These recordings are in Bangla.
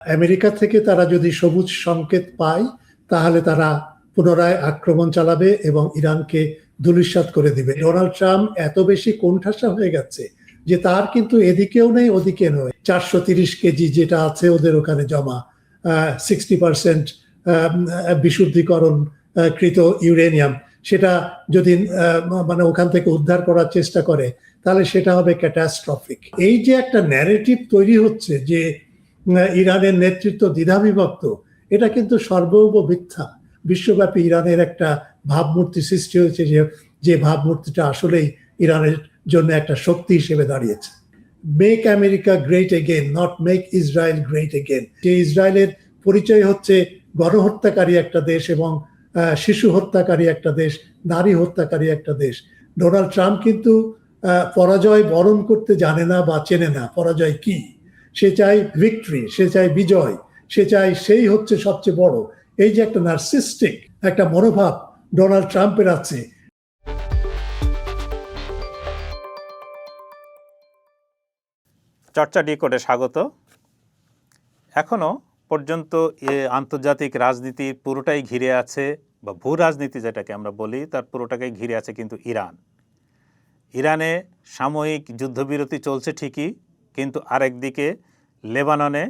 আমেরিকা থেকে তারা যদি সবুজ সংকেত পায় তাহলে তারা পুনরায় আক্রমণ চালাবে এবং ইরানকে ধূলিসাৎ করে দিবে। ডোনাল্ড ট্রাম্প এত বেশি কোণঠাসা হয়ে গেছে যে তার কিন্তু এদিকেও নেই ওদিকে নয়। 430 কেজি যেটা আছে ওদের ওখানে জমা, 60% বিশুদ্ধিকরণ কৃত ইউরেনিয়াম, সেটা যদি মানে ওখান থেকে উদ্ধার করার চেষ্টা করে তাহলে সেটা হবে ক্যাটাস্ট্রফিক। এই যে একটা ন্যারেটিভ তৈরি হচ্ছে যে ইরানের নেতৃত্ব দ্বিধাবিভক্ত, এটা কিন্তু সর্বৈব মিথ্যা। বিশ্বব্যাপী ইরানের একটা ভাবমূর্তি সৃষ্টি হয়েছে যে ভাবমূর্তিটা আসলেই ইরানের জন্য একটা শক্তি হিসেবে দাঁড়িয়েছে। Make America great again, not make Israel great again. যে ইসরায়েলের পরিচয় হচ্ছে গণহত্যাকারী একটা দেশ এবং শিশু হত্যাকারী একটা দেশ, নারী হত্যাকারী একটা দেশ। ডোনাল্ড ট্রাম্প কিন্তু পরাজয় বরণ করতে জানে না বা চেনে না পরাজয় কি। সে চাই ভিক্টরি, সে চাই বিজয়, সে চাই সেই হচ্ছে সবচেয়ে বড়। এই যে একটা নার্সিস্টিক একটা মনোভাব ডোনাল্ড ট্রাম্পের আছে। চর্চা ডিকোডে স্বাগত। এখনো পর্যন্ত আন্তর্জাতিক রাজনীতির পুরোটাই ঘিরে আছে, বা ভূ রাজনীতি যেটাকে আমরা বলি, তার পুরোটাকেই ঘিরে আছে কিন্তু ইরানে সাময়িক যুদ্ধবিরতি চলছে ঠিকই, কিন্তু আরেকদিকে লেবাননে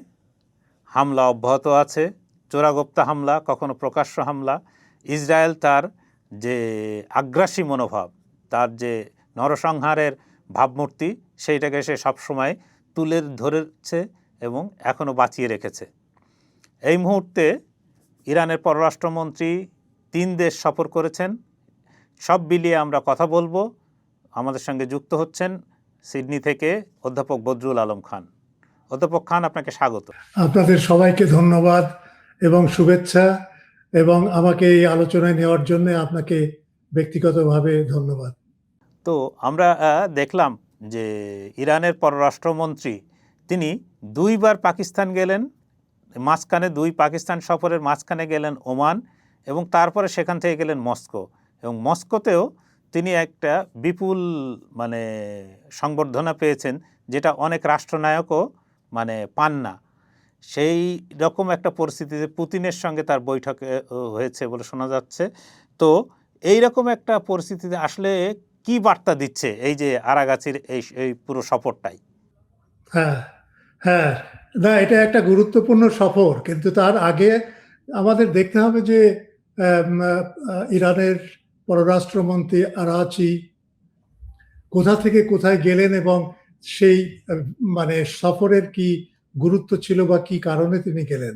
হামলা অব্যাহত আছে, চোরাগোপ্তা হামলা, কখনো প্রকাশ্য হামলা। ইসরায়েল তার যে আগ্রাসী মনোভাব, তার যে নরসংহারের ভাবমূর্তি, সেইটাকে সে সবসময় তুলে ধরেছে এবং এখনও বাঁচিয়ে রেখেছে। এই মুহূর্তে ইরানের পররাষ্ট্রমন্ত্রী 3 দেশ সফর করেছেন। সব মিলিয়ে আমরা কথা বলবো। আমাদের সঙ্গে যুক্ত হচ্ছেন সিডনি থেকে অধ্যাপক বদরুল আলম খান। অধ্যাপক খান, আপনাকে স্বাগত। আপনাদের সবাইকে ধন্যবাদ এবং শুভেচ্ছা, এবং আমাকে এই আলোচনায় নেওয়ার জন্য আপনাকে ব্যক্তিগতভাবে ধন্যবাদ। তো আমরা দেখলাম যে ইরানের পররাষ্ট্রমন্ত্রী তিনি 2 বার পাকিস্তান গেলেন, মাঝখানে 2 পাকিস্তান সফরের মাঝখানে গেলেন ওমান, এবং তারপরে সেখান থেকে গেলেন মস্কো, এবং মস্কোতেও তিনি একটা বিপুল সংবর্ধনা পেয়েছেন, যেটা অনেক রাষ্ট্রনায়কও পান না। সেই রকম একটা পরিস্থিতিতে পুতিনের সঙ্গে তার বৈঠক হয়েছে বলে শোনা যাচ্ছে। তো এই রকম একটা পরিস্থিতিতে আসলে কি বার্তা দিচ্ছে এই যে আরাগাছির এই পুরো সফরটাই? হ্যাঁ, না, এটা একটা গুরুত্বপূর্ণ সফর, কিন্তু তার আগে আমাদের দেখতে হবে যে ইরানের পররাষ্ট্রমন্ত্রী আরাগচি কোথা থেকে কোথায় গেলেন এবং সেই সফরের কি গুরুত্ব ছিল বা কি কারণে তিনি গেলেন।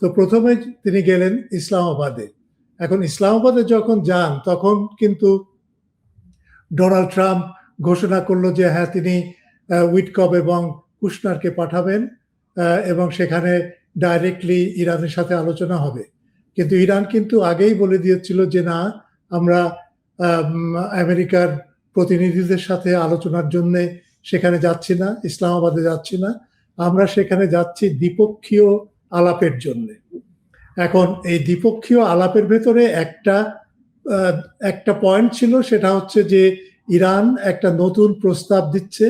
তো প্রথমে তিনি গেলেন ইসলামাবাদে। এখন ইসলামাবাদে যখন যান তখন কিন্তু ডোনাল্ড ট্রাম্প ঘোষণা করলো যে হ্যাঁ, তিনি উইটকফ এবং কুশনারকে পাঠাবেন এবং সেখানে ডাইরেক্টলি ইরানের সাথে আলোচনা হবে। কিন্তু ইরান কিন্তু আগেই বলে দিয়েছিল যে না, আমরা আমেরিকার প্রতিনিধিদের সাথে আলোচনার জন্য সেখানে যাচ্ছি না, ইসলামাবাদে যাচ্ছি না, আমরা সেখানে যাচ্ছি দ্বিপক্ষীয় আলাপের জন্য। এখন এই দ্বিপক্ষীয় আলাপের ভেতরে একটা পয়েন্ট ছিল, সেটা হচ্ছে যে ইরান একটা নতুন প্রস্তাব দিচ্ছে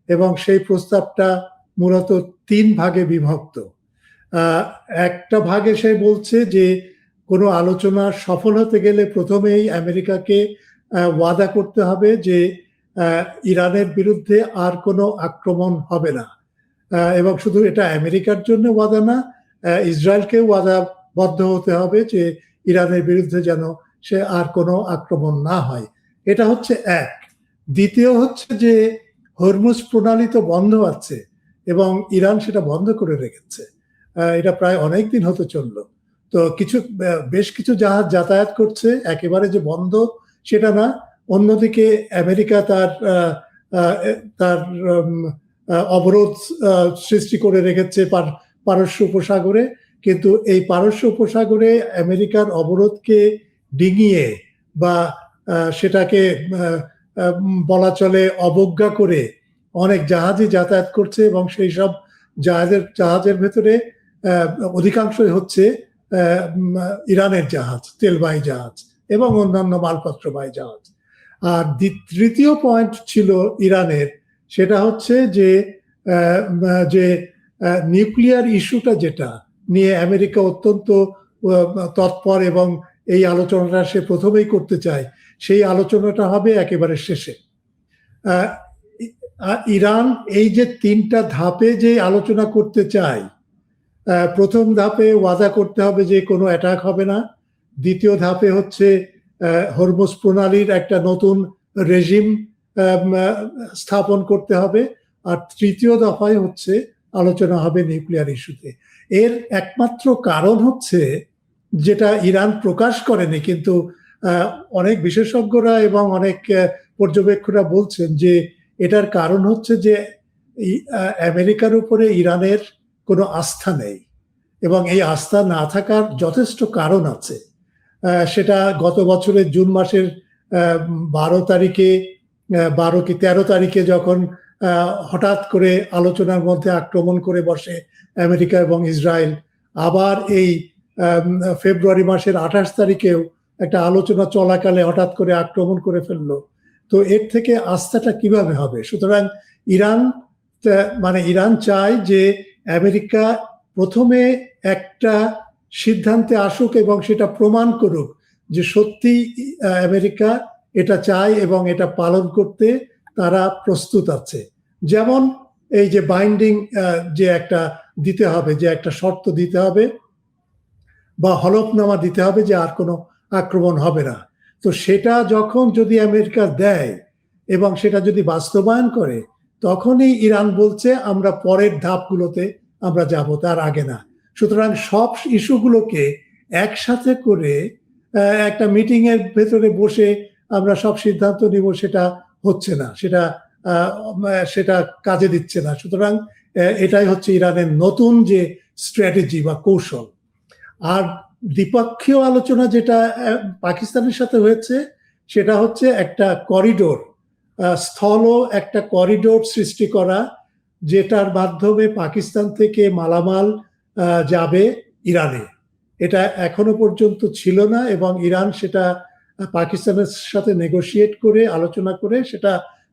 এবং সেই প্রস্তাবটা মূলত 3 ভাগে বিভক্ত। একটা ভাগে সে বলছে যে কোনো আলোচনা সফল হতে গেলে প্রথমেই আমেরিকাকে ওয়াদা করতে হবে যে ইরানের বিরুদ্ধে আর কোনো আক্রমণ হবে না, এবং শুধু এটা আমেরিকার জন্য ওয়াদা না, ইসরায়েলকে ওয়াদাবদ্ধ হতে হবে যে ইরানের বিরুদ্ধে যেন সে আর কোনো আক্রমণ না হয়। এটা হচ্ছে এক। দ্বিতীয় হচ্ছে যে হরমুজ প্রণালী তো বন্ধ আছে এবং ইরান সেটা বন্ধ করে রেখেছে, এটা প্রায় অনেক দিন হতে চললো। তো বেশ কিছু জাহাজ যাতায়াত করছে, একেবারে যে বন্ধ সেটা না। অন্যদিকে আমেরিকা তার অবরোধ সৃষ্টি করে রেখেছে পারস্য উপসাগরে, কিন্তু এই পারস্য উপসাগরে আমেরিকার অবরোধকে ডিঙিয়ে বা সেটাকে বলা চলে অবজ্ঞা করে অনেক জাহাজই যাতায়াত করছে, এবং সেই সব জাহাজের ভেতরে অধিকাংশই হচ্ছে ইরানের জাহাজ, তেলবাহী জাহাজ এবং অন্যান্য মালপত্রবাহী জাহাজ। আর তৃতীয় পয়েন্ট ছিল ইরানের, সেটা হচ্ছে যে নিউক্লিয়ার ইস্যুটা যেটা নিয়ে আমেরিকা অত্যন্ত তৎপর এবং এই আলোচনাটা সে প্রথমেই করতে চায়, সেই আলোচনাটা হবে একেবারে শেষে। ইরান এই যে 3টা ধাপে যে আলোচনা করতে চায়, প্রথম ধাপে ওয়াদা করতে হবে যে কোনো অ্যাটাক হবে না, দ্বিতীয় ধাপে হচ্ছে হরমুজ প্রণালীর একটা নতুন রেজিম স্থাপন করতে হবে, আর তৃতীয় দফায় হচ্ছে আলোচনা হবে নিউক্লিয়ার ইস্যুতে। এর একমাত্র কারণ হচ্ছে, যেটা ইরান প্রকাশ করেনি কিন্তু অনেক বিশেষজ্ঞরা এবং অনেক পর্যবেক্ষকরা বলছেন যে এটার কারণ হচ্ছে যে আমেরিকার উপরে ইরানের কোনো আস্থা নেই, এবং এই আস্থা না থাকার যথেষ্ট কারণ আছে। সেটা গত বছরের জুন মাসের 12 তারিখে 12 কি 13 তারিখে যখন হঠাৎ করে আলোচনার মধ্যে আক্রমণ করে বসে আমেরিকা এবং ইসরায়েল, আবার এই ফেব্রুয়ারি মাসের 28 তারিখেও একটা আলোচনা চলাকালে হঠাৎ করে আক্রমণ করে ফেললো। তো এর থেকে আস্থাটা কিভাবে হবে? সুতরাং ইরান চায় যে আমেরিকা প্রথমে একটা সিদ্ধান্তে আসুক এবং সেটা প্রমাণ করুক যে সত্যি আমেরিকা এটা চায় এবং এটা পালন করতে তারা প্রস্তুত আছে। যেমন এই যে বাইন্ডিং যে একটা দিতে হবে, যে একটা শর্ত দিতে হবে বা হলফনামা দিতে হবে যে আর কোনো আক্রমণ হবে না, তো সেটা যখন যদি আমেরিকা দেয় এবং সেটা যদি বাস্তবায়ন করে, তখনই ইরান বলছে আমরা পরের ধাপগুলোতে আমরা যাব, তার আগে না। সুতরাং সব ইস্যুগুলোকে একসাথে করে একটা মিটিং এর ভেতরে বসে আমরা সব সিদ্ধান্ত নিব, সেটা হচ্ছে না, সেটা কাজে দিচ্ছে না। সুতরাং এটাই হচ্ছে ইরানের নতুন যে স্ট্র্যাটেজি বা কৌশল। আর দ্বিপক্ষীয় আলোচনা যেটা পাকিস্তানের সাথে হয়েছে, সেটা হচ্ছে একটা করিডোর, স্থল একটা করিডোর সৃষ্টি করা, যেটার মাধ্যমে পাকিস্তান থেকে মালামাল যাবে ইরানে। এটা এখনো পর্যন্ত ছিল না, এবং ইরান সেটা পাকিস্তানের সাথে নেগোশিয়েট করে আলোচনা করে সেটা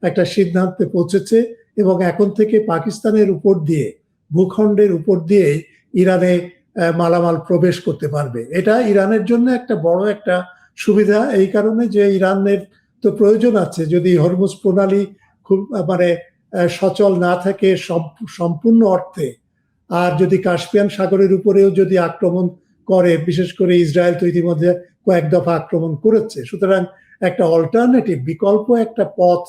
একটা সিদ্ধান্তে পৌঁছেছে, এবং এখন থেকে পাকিস্তানের উপর দিয়ে, ভূখণ্ডের উপর দিয়ে ইরানে মালামাল প্রবেশ করতে পারবে। এটা ইরানের জন্য একটা বড় একটা সুবিধা, এই কারণে যে ইরানের তো প্রয়োজন আছে, যদি হরমুজ প্রণালী খুব সচল না থাকে সম্পূর্ণ অর্থে, আর যদি কাস্পিয়ান সাগরের উপরেও যদি আক্রমণ করে, বিশেষ করে ইসরায়েল তো ইতিমধ্যে কয়েক দফা আক্রমণ করেছে, সুতরাং একটা অল্টারনেটিভ বিকল্প একটা পথ,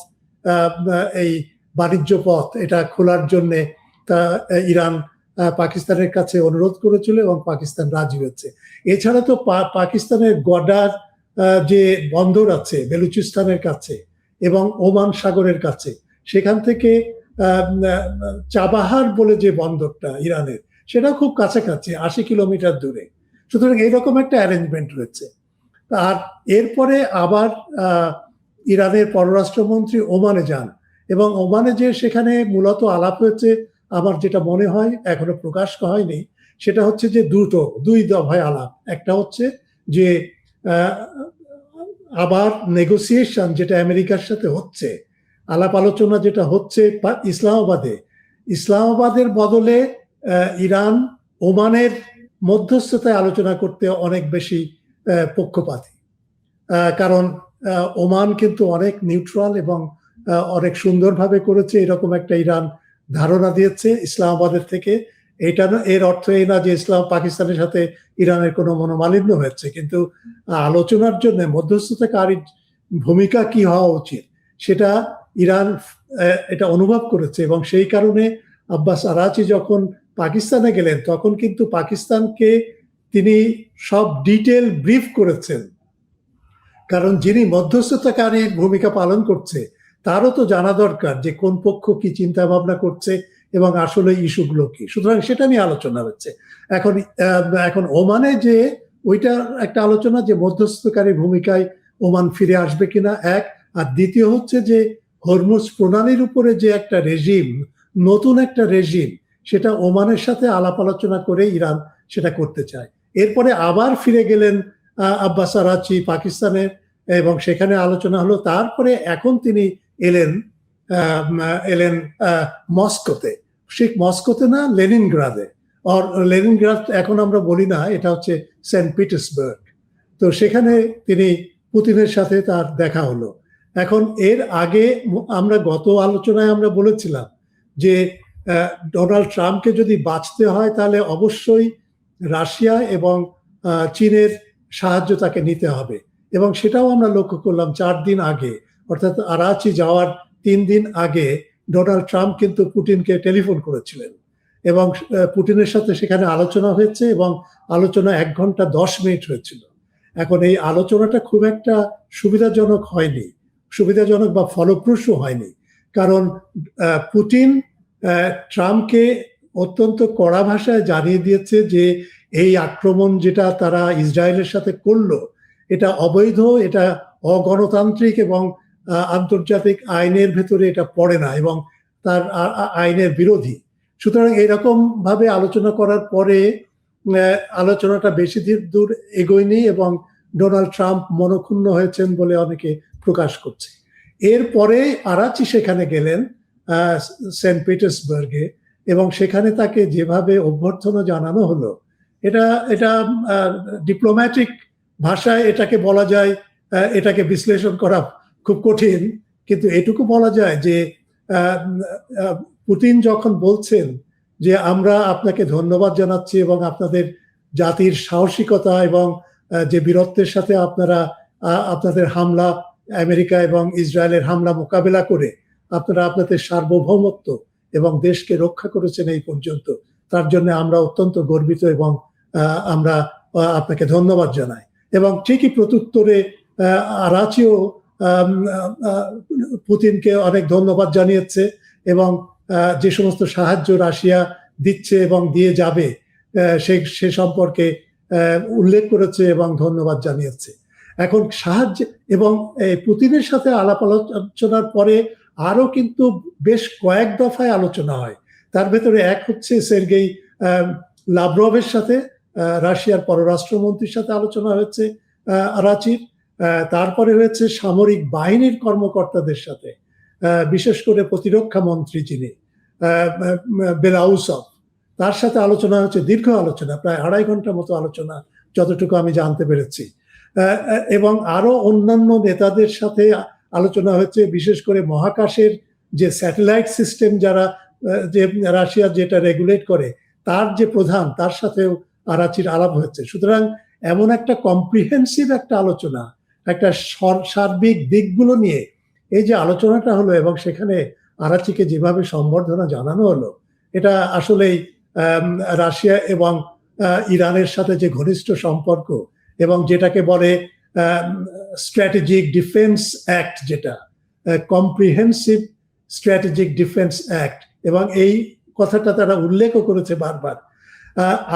এই বাণিজ্য পথ, এটা খোলার জন্য তা ইরান পাকিস্তানের কাছে অনুরোধ করেছিল এবং পাকিস্তান রাজি হয়েছে। এছাড়া তো পাকিস্তানের গডার যে বন্দর আছে বেলুচিস্তানের কাছে এবং ওমান সাগরের কাছে, সেখান থেকে চাবাহার বলে যে বন্দরটা ইরানের, সেটা খুব কাছাকাছি 80 কিলোমিটার দূরে। সুতরাং এইরকম একটা অ্যারেঞ্জমেন্ট রয়েছে। আর এরপরে আবার ইরানের পররাষ্ট্রমন্ত্রী ওমানে যান, এবং ওমানে যে সেখানে মূলত আলাপ হয়েছে, আমার যেটা মনে হয় এখনো প্রকাশ হয়নি, সেটা হচ্ছে যে দুই দফায় আলাপ। একটা হচ্ছে যে আবার নেগোসিয়েশন যেটা আমেরিকার সাথে হচ্ছে, আলাপ আলোচনা যেটা হচ্ছে ইসলামাবাদের বদলে ইরান ওমানের মধ্যস্থতায় আলোচনা করতে অনেক বেশি পক্ষপাতী, কারণ ওমান কিন্তু অনেক নিউট্রাল এবং অনেক সুন্দরভাবে করেছে, এরকম একটা ইরান ধারণা দিয়েছে ইসলামাবাদের থেকে। এটা এর অর্থ এই না যে পাকিস্তানের সাথে ইরানের কোনো মনোমালিন্য হয়েছে, কিন্তু আলোচনার জন্য মধ্যস্থতাকারীর ভূমিকা কি হওয়া উচিত সেটা ইরান এটা অনুভব করেছে, এবং সেই কারণে আব্বাস আরাচি যখন পাকিস্তানে গেলেন, তখন কিন্তু পাকিস্তানকে তিনি সব ডিটেল ব্রিফ করেছেন, কারণ যিনি মধ্যস্থতাকারীর ভূমিকা পালন করছে তারও তো জানা দরকার যে কোন পক্ষ কি চিন্তা ভাবনা করছে এবং আসলে ইস্যুগুলো কি। সুতরাং সেটা নিয়ে আলোচনা হচ্ছে। এখন ওমানে যে ওইটা একটা আলোচনা যে মধ্যস্থতাকারীর ভূমিকায় ওমান ফিরে আসবে কিনা, এক। আর দ্বিতীয় হচ্ছে যে হরমুজ প্রণালীর উপরে যে একটা রেজিম, নতুন একটা রেজিম, সেটা ওমানের সাথে আলাপ আলোচনা করে ইরান সেটা করতে চায়। এরপরে আবার ফিরে গেলেন আব্বাস আরাচি পাকিস্তানের, এবং সেখানে আলোচনা হলো। তারপরে এখন তিনি এলেন মস্কোতে, ঠিক মস্কোতে না, লেনিনগ্রাদে। আর লেনিনগ্রাদ এখন আমরা বলি না, এটা হচ্ছে সেন্ট পিটার্সবার্গ। তো সেখানে তিনি পুতিনের সাথে তার দেখা হলো। এখন এর আগে আমরা গত আলোচনায় আমরা বলেছিলাম যে ডোনাল্ড ট্রাম্পকে যদি বাঁচতে হয় তাহলে অবশ্যই রাশিয়া এবং চীনের সাহায্য তাকে নিতে হবে, এবং সেটাও আমরা লক্ষ্য করলাম 4 দিন আগে, অর্থাৎ আরাচি যাওয়ার 3 দিন আগে ডোনাল্ড ট্রাম্প কিন্তু পুতিনকে টেলিফোন করেছিলেন, এবং পুতিনের সাথে সেখানে আলোচনা হয়েছে, এবং আলোচনা 1 ঘন্টা 10 মিনিট হয়েছিল। এখন এই আলোচনাটা খুব একটা সুবিধাজনক হয়নি, সুবিধাজনক বা ফলপ্রসূ হয়নি, কারণ পুতিন ট্রাম্পকে অত্যন্ত কড়া ভাষায় জানিয়ে দিয়েছে যে এই আক্রমণ যেটা তারা ইসরায়েলের সাথে করলো এটা অবৈধ, এটা অগণতান্ত্রিক, এবং আন্তর্জাতিক আইনের ভেতরে এটা পড়ে না, এবং তার আইনের বিরোধী। সুতরাং এরকম ভাবে আলোচনা করার পরে আলোচনাটা বেশি দূর এগোয়নি, এবং ডোনাল্ড ট্রাম্প মনক্ষুণ্ণ হয়েছেন বলে অনেকে প্রকাশ করছে। এরপরে আরাচি সেখানে গেলেন সেন্ট পিটার্সবার্গে, এবং সেখানে তাকে যেভাবে অভ্যর্থনা জানানো হলো, এটা ডিপ্লোম্যাটিক ভাষায় এটাকে বলা যায়, এটাকে বিশ্লেষণ করা খুব কঠিন, কিন্তু এটুকু বলা যায় যে পুতিন যখন বলছেন যে আমরা আপনাকে ধন্যবাদ জানাচ্ছি এবং আপনাদের জাতির সাহসিকতা এবং যে বীরত্বের সাথে আপনারা আপনাদের হামলা, আমেরিকা এবং ইসরায়েলের হামলা মোকাবেলা করে আপনারা আপনাদের সার্বভৌমত্ব এবং দেশকে রক্ষা করেছেন এই পর্যন্ত, তার জন্য আমরা অত্যন্ত গর্বিত এবং আমরা আপনাকে ধন্যবাদ জানাই। এবং ঠিকই প্রত্যুত্তরে আরাচিও পুতিনকে অনেক ধন্যবাদ জানিয়েছে, এবং যে সমস্ত সাহায্য রাশিয়া দিচ্ছে এবং দিয়ে যাবে সে সম্পর্কে উল্লেখ করেছে এবং ধন্যবাদ জানিয়েছে। এখন সাহায্য এবং পুতিনের সাথে আলাপ আলোচনার পরে আরো কিন্তু বেশ কয়েক দফায় আলোচনা হয়। তার ভেতরে এক হচ্ছে সের্গেই লাভরভের সাথে, রাশিয়ার পররাষ্ট্রমন্ত্রীর সাথে আলোচনা হয়েছে আরাচির। তারপরে হয়েছে সামরিক বাহিনীর কর্মকর্তাদের সাথে, বিশেষ করে প্রতিরক্ষা মন্ত্রী যিনি বেলাউসভ, তার সাথে আলোচনা হচ্ছে, দীর্ঘ আলোচনা, প্রায় 2.5 ঘন্টার মতো আলোচনা যতটুকু আমি জানতে পেরেছি। এবং আরো অন্যান্য নেতাদের সাথে আলোচনা হচ্ছে, বিশেষ করে মহাকাশের যে স্যাটেলাইট সিস্টেম যারা যে রাশিয়া যেটা রেগুলেট করে তার যে প্রধান, তার সাথেও আরাচির আলাপ হয়েছে। সুতরাং এমন একটা কম্প্রিহেন্সিভ একটা আলোচনা, একটা সার্বিক দিকগুলো নিয়ে এই যে আলোচনাটা হলো, এবং সেখানে আরাচিকে যেভাবে সম্বর্ধনা জানানো হলো, এটা আসলেই রাশিয়া এবং ইরানের সাথে যে ঘনিষ্ঠ সম্পর্ক, এবং যেটাকে বলে স্ট্র্যাটেজিক ডিফেন্স অ্যাক্ট, যেটা কম্প্রিহেন্সিভ স্ট্র্যাটেজিক ডিফেন্স অ্যাক্ট, এবং এই কথাটা তারা উল্লেখও করেছে বারবার।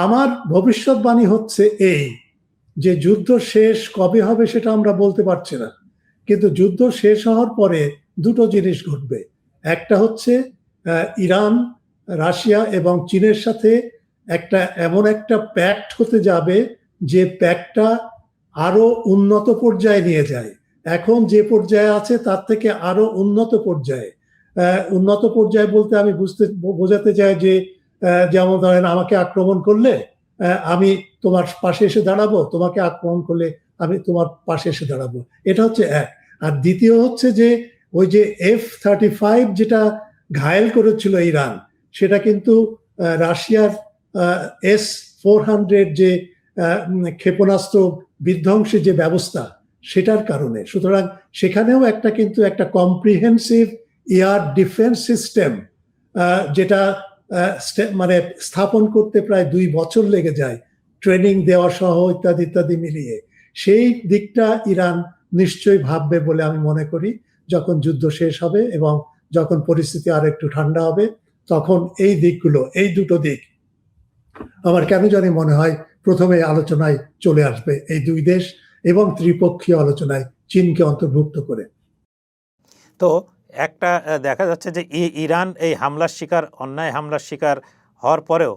আমার ভবিষ্যৎবাণী হচ্ছে এই যে যুদ্ধ শেষ কবে হবে সেটা আমরা বলতে পারছি না, কিন্তু যুদ্ধ শেষ হওয়ার পরে দুটো জিনিস ঘটবে। একটা হচ্ছে ইরান, রাশিয়া এবং চীনের সাথে এমন একটা প্যাক্ট হতে যাবে যে প্যাক্টটা আরো উন্নত পর্যায়ে নিয়ে যায়, এখন যে পর্যায়ে আছে তার থেকে আরো উন্নত পর্যায়ে। উন্নত পর্যায়ে বলতে আমি বোঝাতে চাই যে যেমন ধরেন আমাকে আক্রমণ করলে আমি তোমার পাশে এসে দাঁড়াবো, তোমাকে আক্রমণ করলে আমি তোমার পাশে এসে দাঁড়াবো, এটা হচ্ছে এক। আর দ্বিতীয় হচ্ছে যে ওই যে F-35 যেটা ঘায়েল করেছিল ইরান, সেটা কিন্তু রাশিয়ার S-400 যে ক্ষেপণাস্ত্র বিধ্বংসী যে ব্যবস্থা, সেটার কারণে। সুতরাং সেখানেও কিন্তু একটা কম্প্রিহেন্সিভ এয়ার ডিফেন্স সিস্টেম, যেটা মানে স্থাপন করতে প্রায় 2 বছর লেগে যায়, ট্রেনিং দেওয়া সহ ইত্যাদি ইত্যাদি মিলিয়ে। সেই দিকটা ইরান নিশ্চয়ই ভাববে বলে আমি মনে করি, যখন যুদ্ধ শেষ হবে এবং যখন পরিস্থিতি আর একটু ঠান্ডা হবে, তখন এই দিকগুলো, এই দুটো দিক আমার কেন জানি মনে হয় প্রথমে আলোচনায় চলে আসবে, এই দুই দেশ এবং ত্রিপক্ষীয় আলোচনায় চীনকে অন্তর্ভুক্ত করে। তো একটা দেখা যাচ্ছে যে ইরান এই হামলার শিকার, অন্যায় হামলার শিকার হওয়ার পরেও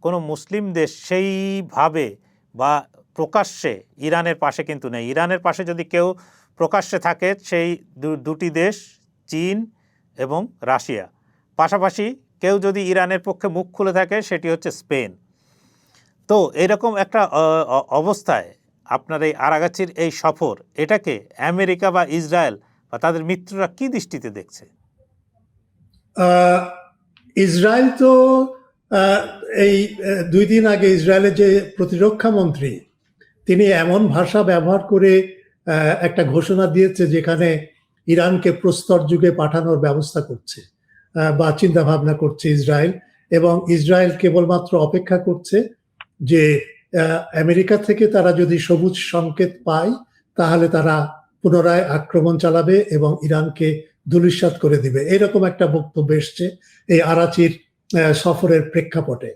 কোনো মুসলিম দেশ সেইভাবে বা প্রকাশ্যে ইরানের পাশে কিন্তু নেই। ইরানের পাশে যদি কেউ প্রকাশ্যে থাকে, সেই দুটি দেশ চীন এবং রাশিয়া। পাশাপাশি কেউ যদি ইরানের পক্ষে মুখ খুলে থাকে সেটি হচ্ছে স্পেন। তো এরকম একটা অবস্থায় আপনার এই আরাগাচির এই সফর, এটাকে আমেরিকা বা ইসরায়েল বা তাদের মিত্ররা কি দৃষ্টিতে দেখছে? ইসরায়েল তো এই 2 দিন আগে ইসরায়েলের যে প্রতিরক্ষা মন্ত্রী, তিনি এমন ভাষা ব্যবহার করে একটা ঘোষণা দিয়েছে যেখানে ইরানকে প্রস্তর যুগে পাঠানোর ব্যবস্থা করছে বা চিন্তা ভাবনা করছে ইসরায়েল, এবং ইসরায়েল কেবলমাত্র অপেক্ষা করছে যে আমেরিকা থেকে তারা যদি সবুজ সংকেত পায় তাহলে তারা পুনরায় আক্রমণ চালাবে এবং ইরানকে ধূলিসাৎ করে দিবে। এরকম একটা বক্তব্য এসছে এই আরাচির সফরের প্রেক্ষাপটে।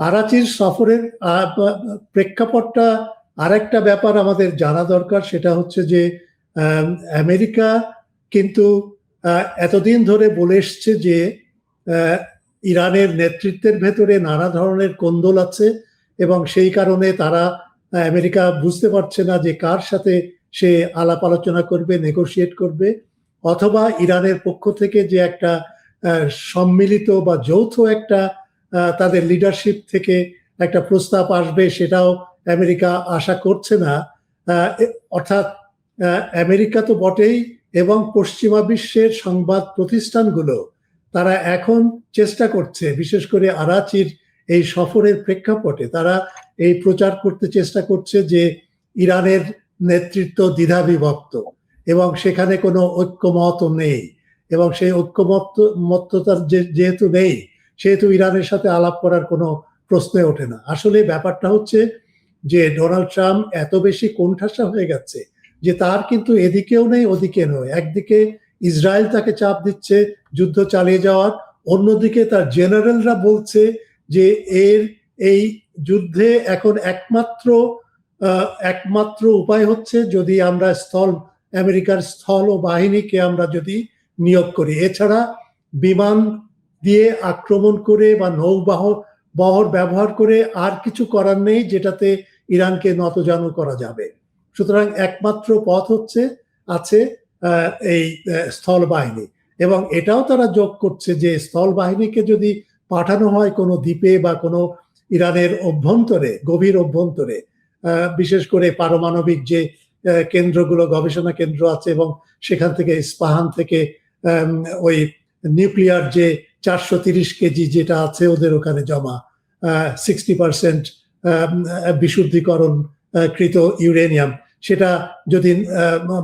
আরাচির সফরের প্রেক্ষাপটটা আরেকটা ব্যাপার আমাদের জানা দরকার, সেটা হচ্ছে যে আমেরিকা কিন্তু এতদিন ধরে বলে এসছে যে ইরানের নেতৃত্বের ভেতরে নানা ধরনের কোন্দল আছে এবং সেই কারণে তারা আমেরিকা বুঝতে পারছে না যে কার সাথে সে আলাপ আলোচনা করবে, নেগোশিয়েট করবে, অথবা ইরানের পক্ষ থেকে যে একটা সম্মিলিত বা যৌথ একটা তাদের লিডারশিপ থেকে একটা প্রস্তাব আসবে সেটাও আমেরিকা আশা করছে না। অর্থাৎ আমেরিকা তো বটেই, এবং পশ্চিমা বিশ্বের সংবাদ প্রতিষ্ঠানগুলো তারা এখন চেষ্টা করছে, বিশেষ করে আরাচির এই সফরের প্রেক্ষাপটে তারা এই প্রচার করতে চেষ্টা করছে যে ইরানের নেতৃত্ব দ্বিধাবিভক্ত এবং সেখানে কোনো ঐক্যমত নেই, এবং সেই ঐক্যমত্যতার যেহেতু নেই সেহেতু ইরানের সাথে আলাপ করার কোনো প্রশ্নই ওঠে না। আসলে ব্যাপারটা হচ্ছে যে ডোনাল্ড ট্রাম্প এত বেশি কোণঠাসা হয়ে গেছে যে তার কিন্তু এদিকেও নেই ওদিকে নয়। একদিকে ইসরায়েল তাকে চাপ দিচ্ছে যুদ্ধ চালিয়ে যাওয়ার, অন্যদিকে তার জেনারেলরা বলছে যে এই যুদ্ধে এখন একমাত্র উপায় হচ্ছে যদি আমরা আমেরিকার স্থল ও বাহিনীকে আমরা যদি নিয়োগ করি, এছাড়া বিমান দিয়ে আক্রমণ করে বা নৌবহর ব্যবহার করে আর কিছু করার নেই যেটাতে ইরানকে নতজানু করা যাবে। সুতরাং একমাত্র পথ আছে এই স্থল বাহিনী, এবং এটাও তারা যোগ করছে যে স্থল বাহিনীকে যদি পাঠানো হয় কোনো দ্বীপে বা কোনো ইরানের অভ্যন্তরে, গভীর অভ্যন্তরে, বিশেষ করে পারমাণবিক যে কেন্দ্রগুলো, গবেষণা কেন্দ্র আছে, এবং সেখান থেকে ইস্পাহান থেকে ওই নিউক্লিয়ার যে 430 কেজি যেটা আছে ওদের ওখানে জমা, 60% বিশুদ্ধিকরণ কৃত ইউরেনিয়াম, সেটা যদি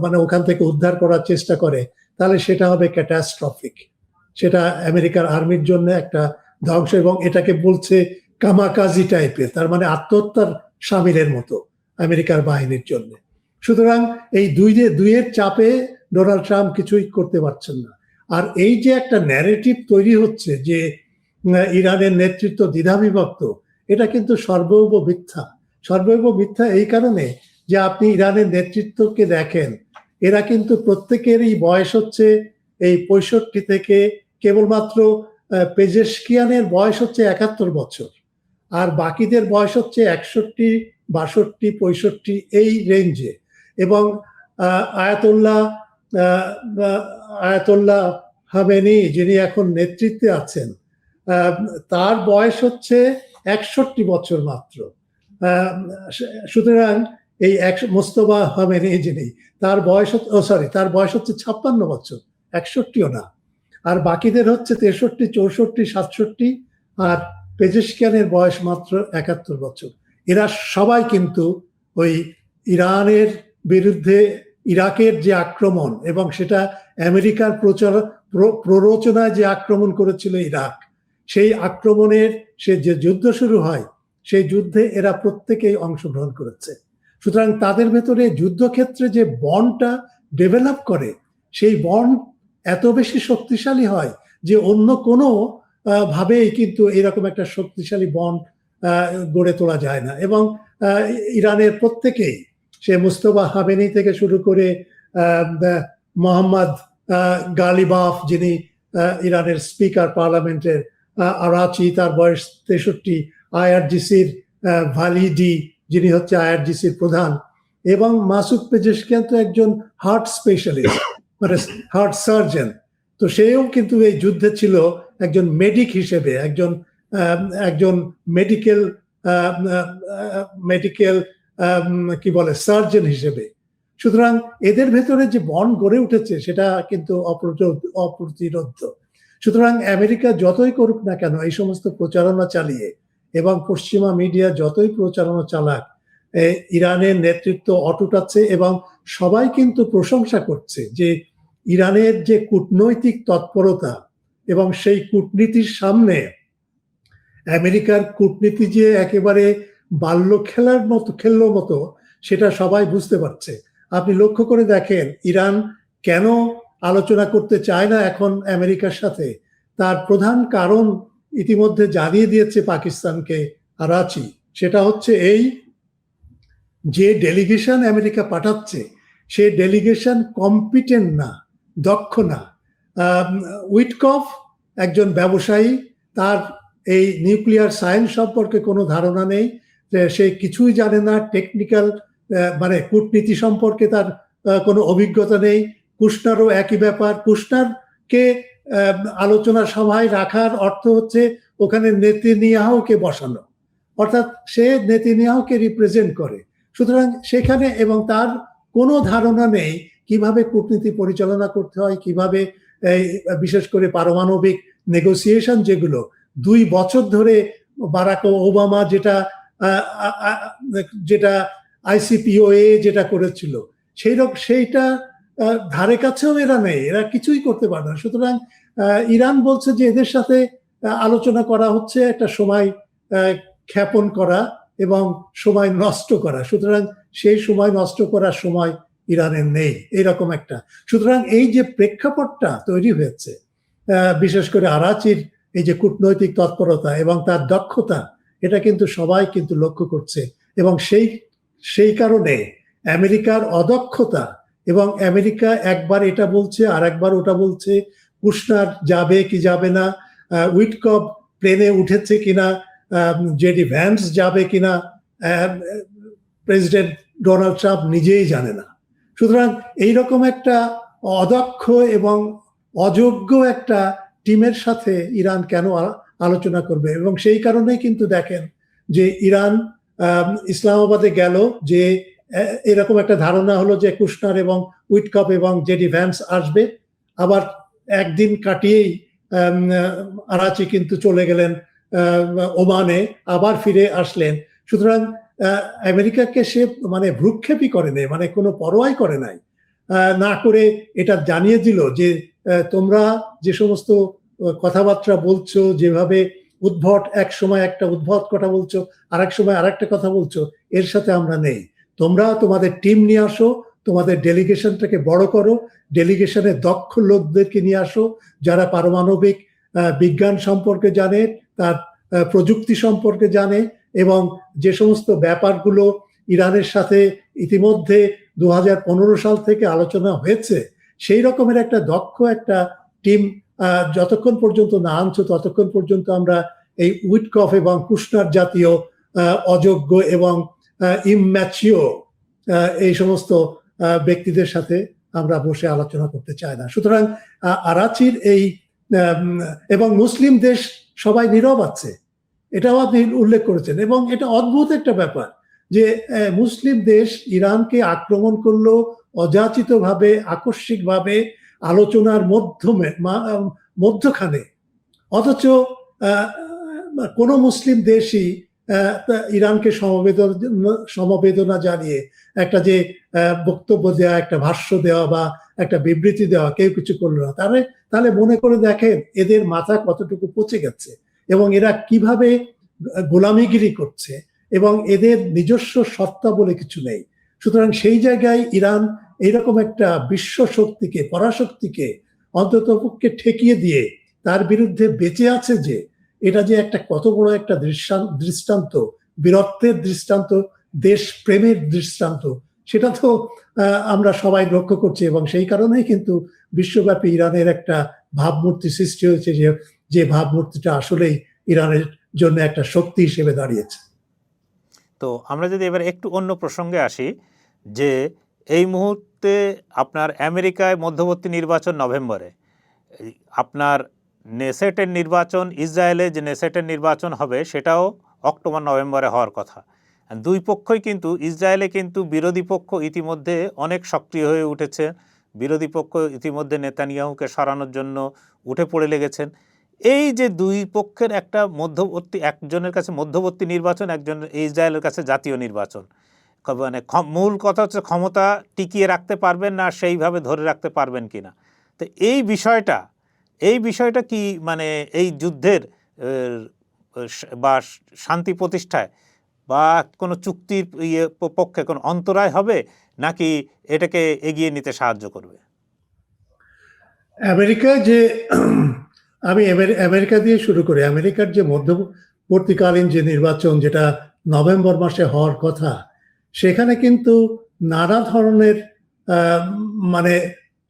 মানে ওখান থেকে উদ্ধার করার চেষ্টা করে তাহলে সেটা হবে ক্যাটাস্ট্রফিক, সেটা আমেরিকার আর্মির জন্য একটা ধ্বংস, এবং এটাকে বলছে কামাকাজি টাইপের, তার মানে আত্মহত্যার সামিলের মতো আমেরিকার বাহিনীর জন্য। সুতরাং এই দুইয়ের চাপে ডোনাল্ড ট্রাম্প কিছুই করতে পারছেন না। আর এই যে একটা ন্যারেটিভ তৈরি হচ্ছে যে ইরানের নেতৃত্ব দ্বিধাবিভক্ত, এটা কিন্তু সর্বৈব মিথ্যা এই কারণে যে আপনি ইরানের নেতৃত্বকে দেখেন, এরা কিন্তু প্রত্যেকেরই বয়স হচ্ছে এই 65 থেকে, কেবলমাত্র পেজেশকিয়ানের বয়স হচ্ছে 71 বছর, আর বাকিদের বয়স হচ্ছে 61, 62, 65 এই রেঞ্জে। এবং আয়াতুল্লাহ খামেনি যিনি এখন নেতৃত্বে আছেন, তার বয়স হচ্ছে 61 বছর মাত্র। সুতরাং এই মোস্তফা খামেনি যিনি, তার বয়স হচ্ছে 56 বছর, 61ও না। আর বাকিদের হচ্ছে 63, 64, 67, আর পেজেশকিয়ানের বয়স মাত্র 71 বছর। এরা সবাই কিন্তু ওই ইরানের বিরুদ্ধে ইরাকের যে আক্রমণ, এবং সেটা আমেরিকার প্ররোচনায় যে আক্রমণ করেছিল ইরাক, সেই আক্রমণের যে যুদ্ধ শুরু হয় সেই যুদ্ধে এরা প্রত্যেকেই অংশগ্রহণ করেছে। সুতরাং তাদের ভেতরে যুদ্ধক্ষেত্রে যে বন্ডটা ডেভেলপ করে, সেই বন্ড এত বেশি শক্তিশালী হয় যে অন্য কোনো ভাবেই কিন্তু এরকম একটা শক্তিশালী বন্ড গড়ে তোলা যায় না। এবং ইরানের প্রত্যেকেই, সে মুস্তফা খামেনি থেকে শুরু করে মোহাম্মদ গালিবাফ যিনি ইরানের স্পিকার পার্লামেন্টের, আরাচি তার বয়স 63, আইআরজিসির ভালিডি যিনি হচ্ছে আইআরজিসির প্রধান, এবং মাসুদ পেজেশকিয়ান তো একজন হার্ট স্পেশালিস্ট, মানে হার্ট সার্জন, তো সেও কিন্তু এই যুদ্ধে ছিল একজন মেডিক হিসেবে, একজন মেডিকেল মেডিকেল কি বলে সার্জন হিসেবে। সুতরাং এদের ভেতরে যে বন্ড গড়ে উঠেছে সেটা কিন্তু অপ্রতিরোধ্য। সুতরাং আমেরিকা যতই করুক না কেন এই সমস্ত প্রচারণা চালিয়ে, এবং পশ্চিমা মিডিয়া যতই প্রচারণা চালাক, ইরানের নেতৃত্ব অটুট আছে এবং সবাই কিন্তু প্রশংসা করছে যে ইরানের যে কূটনৈতিক তৎপরতা এবং সেই কূটনীতির সামনে আমেরিকার কূটনীতি যে একেবারে বাল্য খেললো মতো সেটা সবাই বুঝতে পারছে। আপনি লক্ষ্য করে দেখেন ইরান কেন আলোচনা করতে চায় না এখন আমেরিকার সাথে, তার প্রধান কারণ ইতিমধ্যে জানিয়ে দিয়েছে পাকিস্তানকে আরাচি। সেটা হচ্ছে এই যে ডেলিগেশন আমেরিকা পাঠাচ্ছে সে ডেলিগেশন কম্পিটেন্ট না, দক্ষ না। উইটকফ একজন ব্যবসায়ী, তার এই নিউক্লিয়ার সায়েন্স সম্পর্কে কোনো ধারণা নেই, সে কিছুই জানে না, টেকনিক্যাল মানে কূটনীতি সম্পর্কে তার কোনো অভিজ্ঞতা নেই। কুশনারও একই ব্যাপার। কুশনারকে আলোচনা সভায় রাখার অর্থ হচ্ছে ওখানে নেতানিয়াহুকে বসানো, অর্থাৎ সে নেতানিয়াহুকে রিপ্রেজেন্ট করে। সুতরাং সেখানে এবং তার কোনো ধারণা নেই কিভাবে কূটনীতি পরিচালনা করতে হয়, কিভাবে বিশেষ করে পারমাণবিক নেগোসিয়েশন যেগুলো 2 বছর ধরে বারাক ওবামা যেটা আইসিপিওএ যেটা করেছিল সেইটা ধারে কাছেও এরা নেই, এরা কিছুই করতে পারে না। সুতরাং ইরান বলছে যে এদের সাথে আলোচনা করা হচ্ছে একটা সময় ক্ষেপণ করা এবং সময় নষ্ট করা। সুতরাং সেই সময় নষ্ট করার সময় ইরানের নেই, এইরকম একটা। সুতরাং এই যে প্রেক্ষাপটটা তৈরি হয়েছে, বিশেষ করে আরাচির এই যে কূটনৈতিক তৎপরতা এবং তার দক্ষতা, এটা কিন্তু সবাই কিন্তু লক্ষ্য করছে। এবং সেই কারণে আমেরিকার অদক্ষতা, এবং আমেরিকা একবার এটা বলছে আর একবার ওটা বলছে, কুশনার যাবে কি যাবে না, উইটকফ প্লেনে উঠেছে কিনা, জেডি ভ্যান্স যাবে কিনা, প্রেসিডেন্ট ডোনাল্ড ট্রাম্প নিজেই জানে না। সুতরাং এইরকম একটা অদক্ষ এবং অযোগ্য একটা টিমের সাথে ইরান কেন আলোচনা করবে? এবং সেই কারণেই কিন্তু দেখেন যে ইরান ইসলামাবাদে গেল, যে এরকম একটা ধারণা হলো যে কুশনার এবং উইটকফ এবং জেডি ভ্যান্স আসবে। আবার একদিন কাটিয়েই আরাচি কিন্তু চলে গেলেন ওমানে, আবার ফিরে আসলেন। সুতরাং আমেরিকাকে সে মানে ভ্রুক্ষেপই করে নেই, মানে কোনো পরোয়াই করে নাই, না করে এটা জানিয়ে দিল যে তোমরা যে সমস্ত কথাবার্তা বলছো, যেভাবে উদ্ভট, এক সময় একটা উদ্ভট কথা বলছো, আরেক সময় আরেকটা কথা বলছো, এর সাথে আমরা নেই। তোমরা তোমাদের টিম নিয়ে আসো, তোমাদের ডেলিগেশনটাকে বড় করো, ডেলিগেশনের দক্ষ লোকদেরকে নিয়ে আসো যারা পারমাণবিক বিজ্ঞান সম্পর্কে জানে, তার প্রযুক্তি সম্পর্কে জানে, এবং যে সমস্ত ব্যাপারগুলো ইরানের সাথে ইতিমধ্যে 2015 সাল থেকে আলোচনা হয়েছে, সেই রকমের একটা দক্ষ একটা টিম যতক্ষণ পর্যন্ত না আনছো ততক্ষণ পর্যন্ত আমরা এই উইটকফ এবং কুশনার জাতীয় অযোগ্য এবং ইম্যাচিওর এই সমস্ত ব্যক্তিদের সাথে আমরা বসে আলোচনা করতে চাই না। সুতরাং আরাচির এই এবং মুসলিম দেশ সবাই নীরব আছে, এটাও আপনি উল্লেখ করেছেন। এবং এটা অদ্ভুত একটা ব্যাপার যে মুসলিম দেশ ইরানকে আক্রমণ করলো অযাচিতভাবে, আকস্মিকভাবে, আলোচনার মধ্যখানে, অথচ কোনো মুসলিম দেশই ইরানকে সমবেদনা জানিয়ে একটা যে বক্তব্য দেওয়া, একটা ভাষ্য দেওয়া বা একটা বিবৃতি দেওয়া, কেউ কিছু করলো না। তাহলে মনে করে দেখেন এদের মাথা কতটুকু পচে গেছে এবং এরা কিভাবে গোলামিগিরি করছে, এবং এদের নিজস্ব সত্তা বলে কিছু নেই। সুতরাং সেই জায়গায় ইরান এইরকম একটা বিশ্ব শক্তিকে, পরাশক্তিকে অন্ততপক্ষে ঠেকিয়ে দিয়ে তার বিরুদ্ধে বেঁচে আছে, যে এটা যে একটা কত বড় একটা দৃষ্টান্ত, বীরত্বের দৃষ্টান্ত, দেশ প্রেমের দৃষ্টান্ত, সেটা তো আমরা সবাই লক্ষ্য করছি। এবং সেই কারণেই কিন্তু বিশ্বব্যাপী ইরানের একটা ভাবমূর্তি সৃষ্টি হয়েছে, যে ভাবমূর্তিটা আসলেই ইরানের জন্য একটা শক্তি হিসেবে দাঁড়িয়েছে। তো আমরা যদি এবার একটু অন্য প্রসঙ্গে আসি, যে এই মুহূর্তে আপনার আমেরিকায় মধ্যবর্তী নির্বাচন নভেম্বরে, আপনার নেসেটের নির্বাচন, ইসরায়েলে যে নেসেটের নির্বাচন হবে সেটাও অক্টোবর নভেম্বরে হওয়ার কথা। দুই পক্ষই কিন্তু, ইসরায়েলে কিন্তু বিরোধী পক্ষ ইতিমধ্যে অনেক সক্রিয় হয়ে উঠেছে, বিরোধী পক্ষ ইতিমধ্যে নেতানিয়াহুকে সরানোর জন্য উঠে পড়ে লেগেছেন। এই যে দুই পক্ষের একটা মধ্যবর্তী, একজনের কাছে মধ্যবর্তী নির্বাচন, একজনের ইসরায়েলের কাছে জাতীয় নির্বাচন, মানে মূল কথা হচ্ছে ক্ষমতা টিকিয়ে রাখতে পারবেন না, সেইভাবে ধরে রাখতে পারবেন কিনা। তো এই বিষয়টা কি মানে এই যুদ্ধের বা শান্তি প্রতিষ্ঠায় বা কোনো চুক্তির পক্ষে কোনো অন্তরায় হবে, নাকি এটাকে এগিয়ে নিতে সাহায্য করবে? আমেরিকা যে আমি আমেরিকা দিয়ে শুরু করি। আমেরিকার যে মধ্যবর্তীকালীন যে নির্বাচন, যেটা নভেম্বর মাসে হওয়ার কথা, সেখানে কিন্তু নানা ধরনের মানে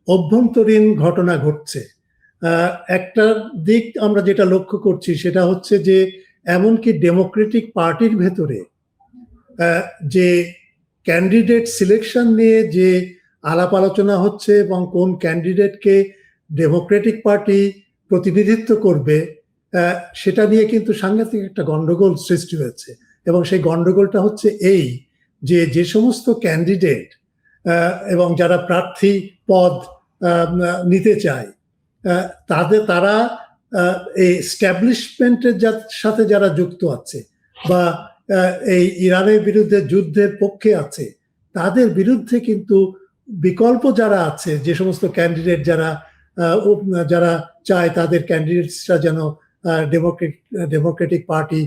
অভ্যন্তরীণ ঘটনা ঘটছে। একটা দিক আমরা যেটা লক্ষ্য করছি সেটা হচ্ছে যে এমনকি ডেমোক্রেটিক পার্টির ভেতরে যে ক্যান্ডিডেট সিলেকশন নিয়ে যে আলাপ আলোচনা হচ্ছে এবং কোন ক্যান্ডিডেটকে ডেমোক্রেটিক পার্টি প্রতিনিধিত্ব করবে, সেটা নিয়ে কিন্তু সাংঘাতিক একটা গন্ডগোল সৃষ্টি হয়েছে। এবং সেই গন্ডগোলটা হচ্ছে এই যে, যে সমস্ত ক্যান্ডিডেট এবং যারা প্রার্থী পদ নিতে চায়, তারা এই এস্টাবলিশমেন্টের সাথে যারা যুক্ত আছে বা এই ইরানের বিরুদ্ধে যুদ্ধের পক্ষে আছে, তাদের বিরুদ্ধে কিন্তু বিকল্প যারা আছে, যে সমস্ত ক্যান্ডিডেট যারা চায় তাদের ক্যান্ডিডেটসরা যেন ডেমোক্রেটিক পার্টি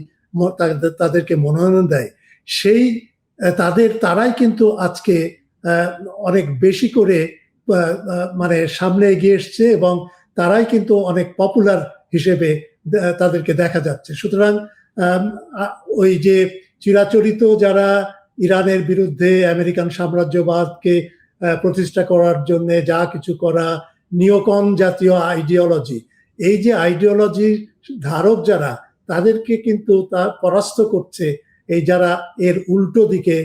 তাদেরকে মনোনয়ন দেয়, সেই তারাই কিন্তু আজকে অনেক বেশি করে মানে সামনে এগিয়ে এসছে এবং তারাই কিন্তু অনেক পপুলার হিসেবে তাদেরকে দেখা যাচ্ছে। সুতরাং ওই যে চিরাচরিত যারা ইরানের বিরুদ্ধে আমেরিকান সাম্রাজ্যবাদকে প্রতিষ্ঠা করার জন্য যা কিছু করা, নিওকন জাতীয় আইডিওলজি, এই যে আইডিওলজির ধারক যারা, তাদেরকে কিন্তু তা পরাস্ত করছে এই যারা এর উল্টো দিকে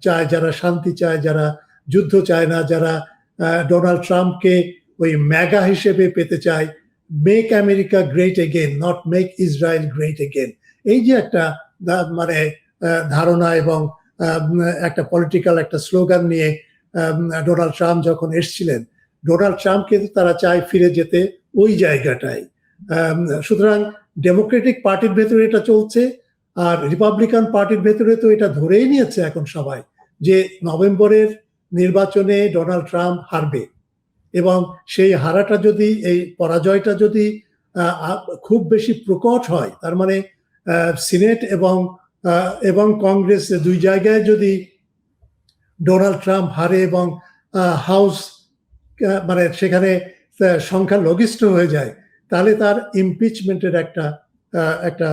চায়, যারা শান্তি চায়, যারা যুদ্ধ চায় না, যারা ডোনাল্ড ট্রাম্পকে ওই ম্যাগা হিসেবে পেতে চায়, make America great again, not make Israel great again. এই যে একটা মানে ধারণা এবং একটা পলিটিক্যাল একটা স্লোগান নিয়ে ডোনাল্ড ট্রাম্প যখন এসেছিলেন, ডোনাল্ড ট্রাম্পকে তারা চায় ফিরে যেতে ওই জায়গাটায়। সুতরাং ডেমোক্রেটিক পার্টির ভেতরে এটা চলছে, আর রিপাবলিকান পার্টির ভেতরে তো এটা ধরেই নিয়েছে এখন সবাই যে নভেম্বরের নির্বাচনে ডোনাল্ড ট্রাম্প হারবে, এবং সেই হারাটা যদি, এই পরাজয়টা যদি খুব বেশি প্রকট হয়, তার মানে সিনেট এবং কংগ্রেস দুই জায়গায় যদি ডোনাল্ড ট্রাম্প হারে এবং হাউস মানে সেখানে সংখ্যালঘিষ্ঠ হয়ে যায়, তাহলে তার ইমপিচমেন্টের একটা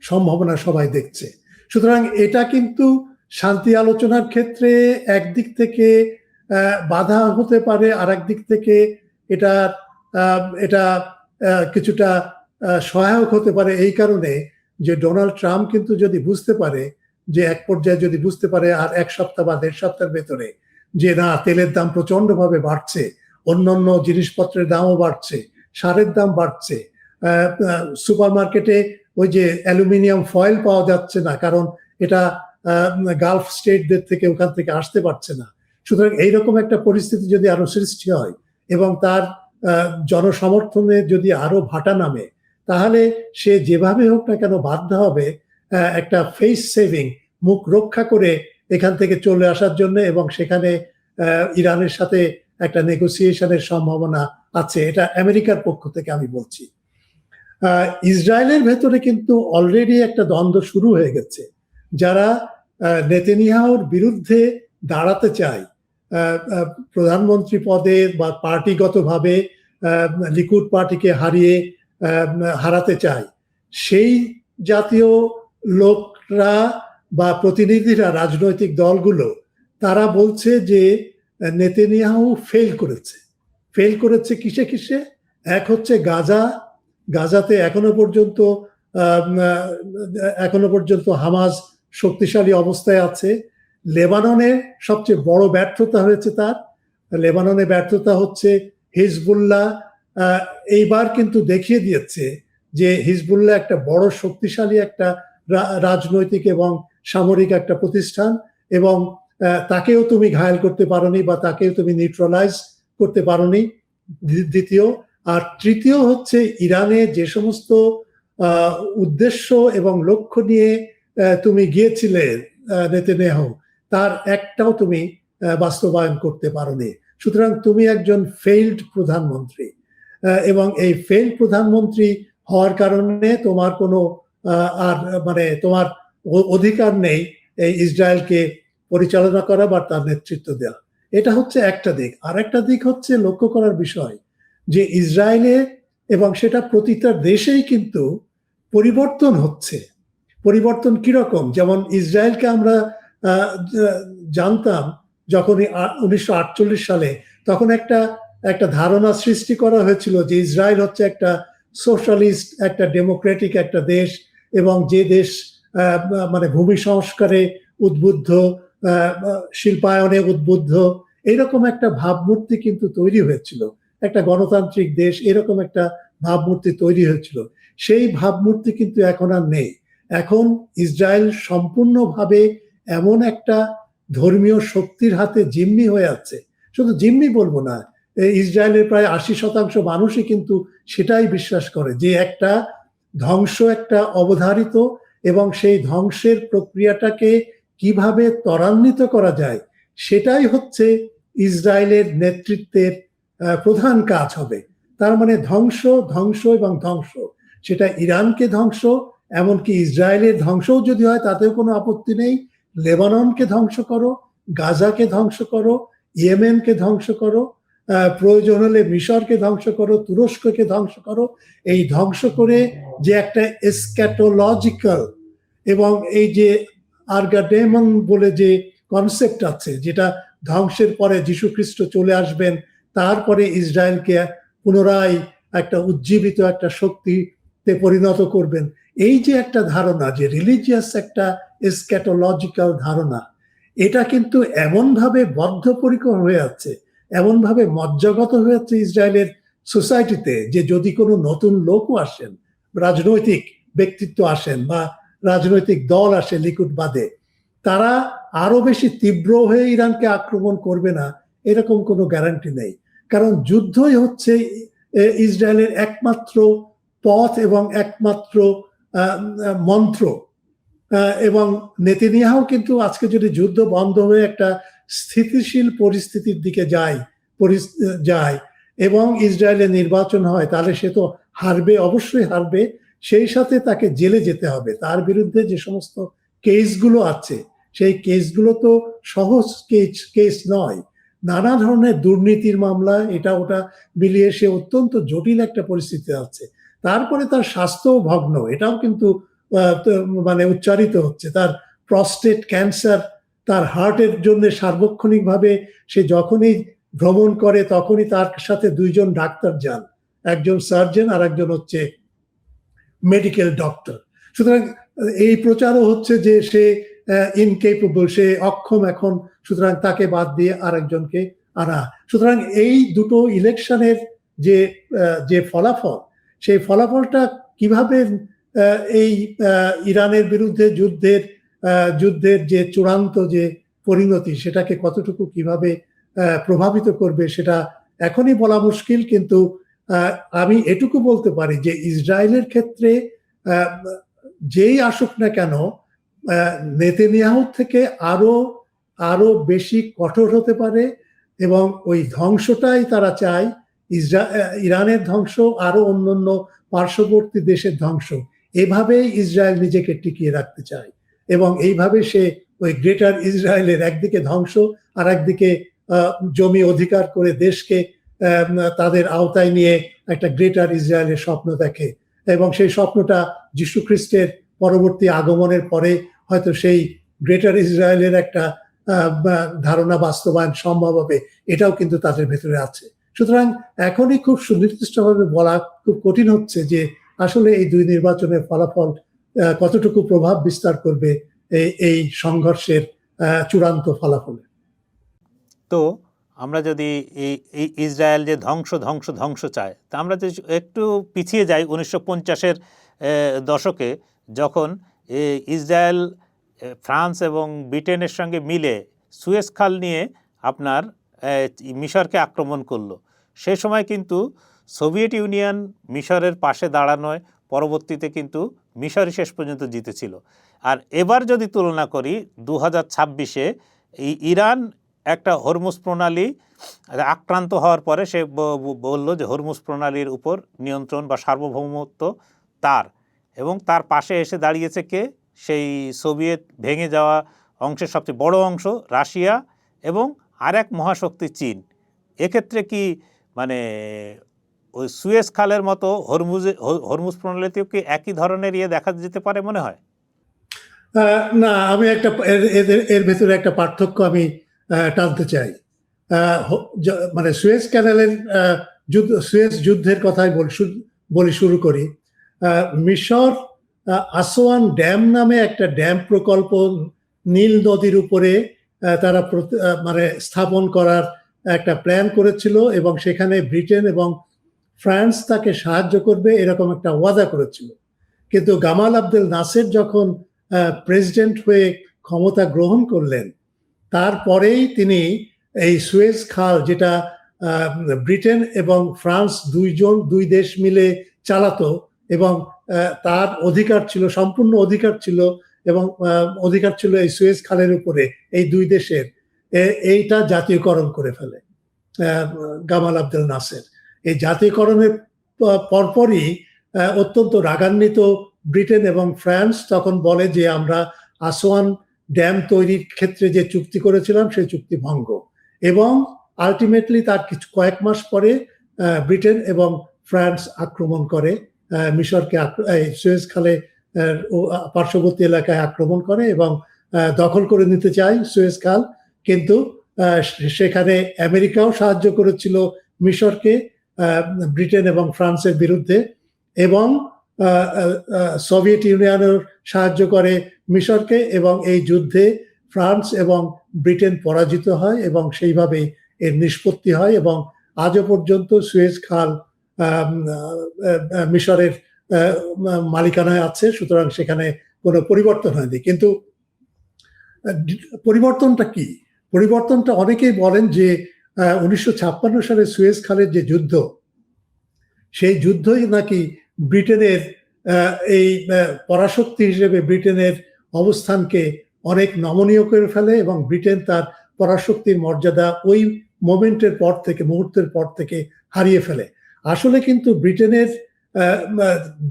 সম্ভাবনা সবাই দেখছে। সুতরাং এটা কিন্তু শান্তি আলোচনার ক্ষেত্রে একদিক থেকে বাধা হতে পারে, আর একদিক থেকে এটা কিছুটা সহায়ক হতে পারে, এই কারণে যে ডোনাল্ড ট্রাম্প কিন্তু যদি বুঝতে পারে, যে এক পর্যায়ে যদি বুঝতে পারে আর এক সপ্তাহ বা দেড় সপ্তাহের ভেতরে যে না, তেলের দাম প্রচন্ড ভাবে বাড়ছে, অন্যান্য জিনিসপত্রের দামও বাড়ছে, সারের দাম বাড়ছে, সুপার মার্কেটে ওই যে অ্যালুমিনিয়াম ফয়েল পাওয়া যাচ্ছে না, কারণ এটা গালফ স্টেটদের থেকে ওখান থেকে আসতে পারছে না। সুতরাং এইরকম একটা পরিস্থিতি যদি আরো সৃষ্টি হয় এবং তার জনসমর্থনে যদি আরো ভাটা নামে, তাহলে সে যেভাবে হোক না কেন বাধ্য হবে একটা ফেস সেভিং, মুখ রক্ষা করে এখান থেকে চলে আসার জন্য, এবং সেখানে ইরানের সাথে একটা নেগোসিয়েশনের সম্ভাবনা আছে। এটা আমেরিকার পক্ষ থেকে আমি বলছি। ইসরায়েলের ভেতরে কিন্তু অলরেডি একটা দ্বন্দ্ব শুরু হয়ে গেছে। যারা নেতানিয়াহুর বিরুদ্ধে দাঁড়াতে চায়, প্রধানমন্ত্রী পদে বা পার্টিগতভাবে লিকুড পার্টিকে হারাতে চায়, সেই জাতীয় লোকরা বা প্রতিনিধিরা, রাজনৈতিক দলগুলো, তারা বলছে যে নেতানিয়াহু ফেল করেছে কিসে? এক হচ্ছে গাজাতে এখনো পর্যন্ত হামাস শক্তিশালী অবস্থায় আছে। লেবাননে সবচেয়ে বড় ব্যর্থতা হয়েছে তার। লেবাননে ব্যর্থতা হচ্ছে হিজবুল্লাহ এইবার কিন্তু দেখিয়ে দিয়েছে যে হিজবুল্লাহ একটা বড় শক্তিশালী একটা রাজনৈতিক এবং সামরিক একটা প্রতিষ্ঠান, এবং তাকেও তুমি ঘায়েল করতে পারোনি বা তাকেও তুমি নিউট্রালাইজ করতে পারোনি। দ্বিতীয়, আর তৃতীয় হচ্ছে ইরানে যে সমস্ত উদ্দেশ্য এবং লক্ষ্য নিয়ে তুমি গিয়েছিলে নেতানিয়াহু, তার একটাও তুমি বাস্তবায়ন করতে পারোনি। সুতরাং তুমি একজন ফেইল্ড প্রধানমন্ত্রী, এবং এই ফেইল্ড প্রধানমন্ত্রী হওয়ার কারণে তোমার কোনো আর মানে তোমার অধিকার নেই এই ইসরায়েলকে পরিচালনা করা বা তার নেতৃত্ব দেওয়া। এটা হচ্ছে একটা দিক। আর একটা দিক হচ্ছে লক্ষ্য করার বিষয় যে ইসরায়েলে, এবং সেটা প্রতিটা দেশেই কিন্তু পরিবর্তন হচ্ছে। পরিবর্তন কিরকম? যেমন ইসরায়েলকে আমরা জানতাম যখন 1948 সালে, তখন একটা ধারণা সৃষ্টি করা হয়েছিল যে ইসরায়েল হচ্ছে একটা সোশ্যালিস্ট, একটা ডেমোক্রেটিক একটা দেশ, এবং যে দেশ মানে ভূমি সংস্কারে উদ্বুদ্ধ, শিল্পায়নে উদ্বুদ্ধ, এইরকম একটা ভাবমূর্তি কিন্তু তৈরি হয়েছিল। একটা গণতান্ত্রিক দেশ, এরকম একটা ভাবমূর্তি তৈরি হয়েছিল। সেই ভাবমূর্তি কিন্তু এখন আর নেই। এখন ইসরায়েল সম্পূর্ণভাবে এমন একটা ধর্মীয় শক্তির হাতে জিম্মি হয়ে আছে। শুধু জিম্মি বলবো না, ইসরায়েলের প্রায় 80% মানুষই কিন্তু সেটাই বিশ্বাস করে যে একটা ধ্বংস একটা অবধারিত, এবং সেই ধ্বংসের প্রক্রিয়াটাকে কিভাবে ত্বরান্বিত করা যায় সেটাই হচ্ছে ইসরায়েলের নেতৃত্বের প্রধান কাজ হবে। তার মানে ধ্বংস, ধ্বংস এবং ধ্বংস। সেটা ইরানকে ধ্বংস, এমনকি ইসরায়েলের ধ্বংসও যদি হয় তাতেও কোনো আপত্তি নেই। লেবাননকে ধ্বংস করো, গাজাকে ধ্বংস করো, ইয়েমেনকে ধ্বংস করো, প্রয়োজন হলে মিশরকে ধ্বংস করো, তুরস্ককে ধ্বংস করো। এই ধ্বংস করে যে একটা এসক্যাটোলজিক্যাল, এবং এই যে আর্গাডেমন বলে যে কনসেপ্ট আছে, যেটা ধ্বংসের পরে যীশু খ্রিস্ট চলে আসবেন, তারপরে ইসরায়েলকে পুনরায় একটা উজ্জীবিত একটা শক্তিতে পরিণত করবেন, এই যে একটা ধারণা, যে রিলিজিয়াস একটা এসক্যাটোলজিক্যাল ধারণা, এটা কিন্তু এমনভাবে বদ্ধপরিকর হয়ে আছে, এমনভাবে মজ্জাগত হয়ে আছে ইসরায়েলের সোসাইটিতে, যে যদি কোনো নতুন লোকও আসেন, রাজনৈতিক ব্যক্তিত্ব আসেন বা রাজনৈতিক দল আসে লিকুদ বাদে, তারা আরো বেশি তীব্র হয়ে ইরানকে আক্রমণ করবে না এরকম কোনো গ্যারান্টি নেই। কারণ যুদ্ধই হচ্ছে ইসরায়েলের একমাত্র পথ এবং একমাত্র মন্ত্র। এবং নেতানিয়াহু কিন্তু আজকে যদি যুদ্ধ বন্ধ হয়ে একটা স্থিতিশীল পরিস্থিতির দিকে যায় এবং ইসরায়েলের নির্বাচন হয়, তাহলে সে তো হারবে, অবশ্যই হারবে। সেই সাথে তাকে জেলে যেতে হবে। তার বিরুদ্ধে যে সমস্ত কেসগুলো আছে, সেই কেসগুলো তো সহজ কেস নয়। নানা ধরনের দুর্নীতির মামলা, এটা ওটা মিলিয়ে সে অত্যন্ত জটিল একটা পরিস্থিতি আছে। তারপরে তার স্বাস্থ্যও ভগ্ন, এটাও কিন্তু মানে উচ্চারিত হচ্ছে। তার প্রস্টেট ক্যান্সার, তার হার্টের জন্য সার্বক্ষণিকভাবে সে যখনই ভ্রমণ করে তখনই তার সাথে দুইজন ডাক্তার যান, একজন সার্জন আর একজন হচ্ছে মেডিকেল ডক্টর। সুতরাং এই প্রচারও হচ্ছে যে সে ইনকেপেবল, সে অক্ষম এখন, সুতরাং তাকে বাদ দিয়ে আরেকজনকে আনা। সুতরাং এই দুটো ইলেকশনের যে ফলাফল, সেই ফলাফলটা কিভাবে এই ইরানের বিরুদ্ধে যুদ্ধের যে চূড়ান্ত যে পরিণতি, সেটাকে কতটুকু কিভাবে প্রভাবিত করবে সেটা এখনই বলা মুশকিল। কিন্তু আমি এটুকু বলতে পারি যে ইসরায়েলের ক্ষেত্রে যেই আসুক না কেন, নেতানিয়াহু থেকে আরো বেশি কঠোর হতে পারে, এবং ওই ধ্বংসটাই তারা চায়, ইরানের ধ্বংস, আরো অন্যান্য পার্শ্ববর্তী দেশের ধ্বংস। এভাবেই ইসরায়েল নিজেকে টিকিয়ে রাখতে চায়, এবং এইভাবে সে ওই গ্রেটার ইসরায়েলের একদিকে ধ্বংস আর একদিকে জমি অধিকার করে দেশকে তাদের আওতায় নিয়ে একটা গ্রেটার ইসরায়েলের স্বপ্ন দেখে। এবং সেই স্বপ্নটা যীশু খ্রিস্টের পরবর্তী আগমনের পরে হয়তো সেই গ্রেটার ইসরায়েলের একটা ধারণা বাস্তবায়ন সম্ভব হবে, এটাও কিন্তু তাদের ভেতরে আছে। সুতরাং এখনই খুব সুনির্দিষ্টভাবে বলা খুব কঠিন হচ্ছে যে আসলে এই দুই নির্বাচনের ফলাফল কতটুকু প্রভাব বিস্তার করবে এই সংঘর্ষের চূড়ান্ত ফলাফলে। তো আমরা যদি এই ইসরায়েল যে ধ্বংস চায়, তা আমরা যদি একটু পিছিয়ে যাই 1950-এর দশকে, যখন ইসরায়েল ফ্রান্স এবং ব্রিটেনের সঙ্গে মিলে সুয়েজ খাল নিয়ে আপনার মিশরকে আক্রমণ করলো। সেই সময় কিন্তু সোভিয়েত ইউনিয়ন মিশরের পাশে দাঁড়ানোয় পরবর্তীতে কিন্তু মিশরই শেষ পর্যন্ত জিতেছিল। আর এবার যদি তুলনা করি 2026-এ ইরান একটা হরমুজ প্রণালী আক্রান্ত হওয়ার পরে সে বলল যে হরমুজ প্রণালীর উপর নিয়ন্ত্রণ বা সার্বভৌমত্ব তার, এবং তার পাশে এসে দাঁড়িয়েছে কে? সেই সোভিয়েত ভেঙে যাওয়া অংশের সবচেয়ে বড় অংশ রাশিয়া এবং আরেক মহাশক্তি চীন। এক্ষেত্রে কি মানে ওই সুয়েজ খালের মতো হরমুজ প্রণালীতেও কি একই ধরনের দেখা যেতে পারে মনে হয়? না, আমি এর ভেতরে একটা পার্থক্য আমি টানতে চাই। মানে সুয়েজ ক্যানালের সুয়েজ যুদ্ধের কথাই বলি, শুরু করি। মিশর আসওয়ান ড্যাম নামে একটা ড্যাম প্রকল্প নীল নদীর উপরে তারা মানে স্থাপন করার একটা প্ল্যান করেছিল, এবং সেখানে ব্রিটেন এবং ফ্রান্স তাকে সাহায্য করবে এরকম একটা ওয়াদা করেছিল। কিন্তু গামাল আব্দেল নাসের যখন প্রেসিডেন্ট হয়ে ক্ষমতা গ্রহণ করলেন, তারপরেই তিনি এই সুয়েজ খাল, যেটা ব্রিটেন এবং ফ্রান্স দুই দেশ মিলে চালাতো, এবং তার অধিকার ছিল, সম্পূর্ণ অধিকার ছিল, এবং অধিকার ছিল এই সুয়েজ খালের উপরে এই দুই দেশের, এইটা জাতীয়করণ করে ফেলে গামাল আব্দেল নাসের। এই জাতীয়করণের পরপরই অত্যন্ত রাগান্বিত ব্রিটেন এবং ফ্রান্স তখন বলে যে আমরা আসওয়ান ড্যাম তৈরির ক্ষেত্রে যে চুক্তি করেছিলাম সেই চুক্তি ভঙ্গ, এবং আলটিমেটলি তার কয়েক মাস পরে ব্রিটেন এবং ফ্রান্স আক্রমণ করে মিশরকে, সুয়েজ খালে পার্শ্ববর্তী এলাকায় আক্রমণ করে এবং দখল করে নিতে চায় সুয়েজ খাল। কিন্তু সেখানে আমেরিকাও সাহায্য করেছিল মিশরকে ব্রিটেন এবং ফ্রান্সের বিরুদ্ধে, এবং সোভিয়েত ইউনিয়নও সাহায্য করে মিশরকে, এবং এই যুদ্ধে ফ্রান্স এবং ব্রিটেন পরাজিত হয় এবং সেইভাবেই এর নিষ্পত্তি হয়, এবং আজও পর্যন্ত সুয়েজ খাল মিশরের মালিকানায় আছে। সুতরাং সেখানে কোনো পরিবর্তন হয়নি। কিন্তু পরিবর্তনটা কি? পরিবর্তনটা অনেকেই বলেন যে 1956 সালে সুয়েজ খালের যে যুদ্ধ, সেই যুদ্ধই নাকি ব্রিটেনের এই পরাশক্তি হিসেবে ব্রিটেনের অবস্থানকে অনেক নমনীয় করে ফেলে, এবং ব্রিটেন তার পরাশক্তির মর্যাদা ওই মুহূর্তের পর থেকে হারিয়ে ফেলে। আসলে কিন্তু ব্রিটেনের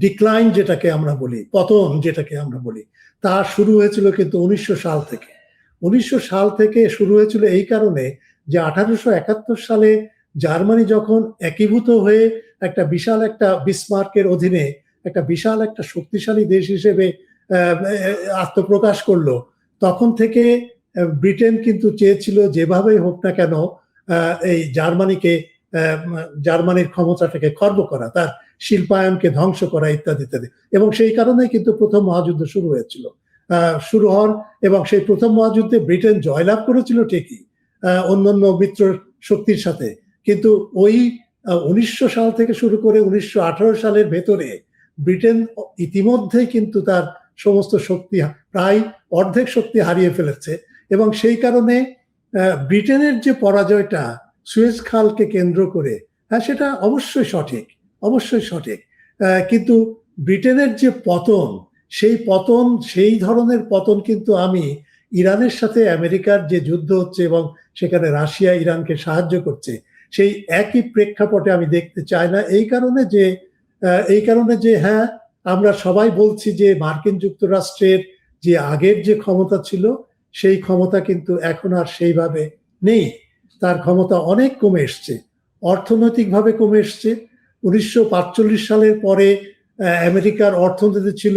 ডিক্লাইন যেটাকে আমরা বলি, পতন যেটাকে আমরা বলি, তা শুরু হয়েছিল কিন্তু 1900 সাল থেকে। 1900 সাল থেকে শুরু হয়েছিল এই কারণে যে 1871 সালে জার্মানি যখন একীভূত হয়ে একটা বিশাল একটা বিসমার্কের অধীনে একটা বিশাল একটা শক্তিশালী দেশ হিসেবে আত্মপ্রকাশ করলো, তখন থেকে ব্রিটেন কিন্তু চেয়েছিল যেভাবেই হোক না কেন এই জার্মানির ক্ষমতাটাকে খর্ব করা, তার শিল্পায়নকে ধ্বংস করা, ইত্যাদি ইত্যাদি। এবং সেই কারণে কিন্তু প্রথম মহাযুদ্ধ শুরু হয়েছিল, এবং সেই প্রথম মহাযুদ্ধে ব্রিটেন জয়লাভ করেছিল ঠিকই অন্যান্য মিত্র শক্তির সাথে, কিন্তু ওই 1900 সাল থেকে শুরু করে 1918 সালের ভেতরে ব্রিটেন ইতিমধ্যেই কিন্তু তার সমস্ত শক্তি, প্রায় অর্ধেক শক্তি হারিয়ে ফেলেছে। এবং সেই কারণে ব্রিটেনের যে পরাজয়টা সুয়েজ খালকে কেন্দ্র করে, হ্যাঁ সেটা অবশ্যই সঠিক, কিন্তু ব্রিটেনের যে পতন, সেই ধরনের পতন কিন্তু আমি ইরানের সাথে আমেরিকার যে যুদ্ধ হচ্ছে এবং সেখানে রাশিয়া ইরানকে সাহায্য করছে, সেই একই প্রেক্ষাপটে আমি দেখতে চাই না। এই কারণে যে হ্যাঁ, আমরা সবাই বলছি যে মার্কিন যুক্তরাষ্ট্রের যে আগের যে ক্ষমতা ছিল, সেই ক্ষমতা কিন্তু এখন আর সেইভাবে নেই। তার ক্ষমতা অনেক কমে এসছে, অর্থনৈতিকভাবে কমে এসছে। 1945 সালের পরে আমেরিকার অর্থনীতি ছিল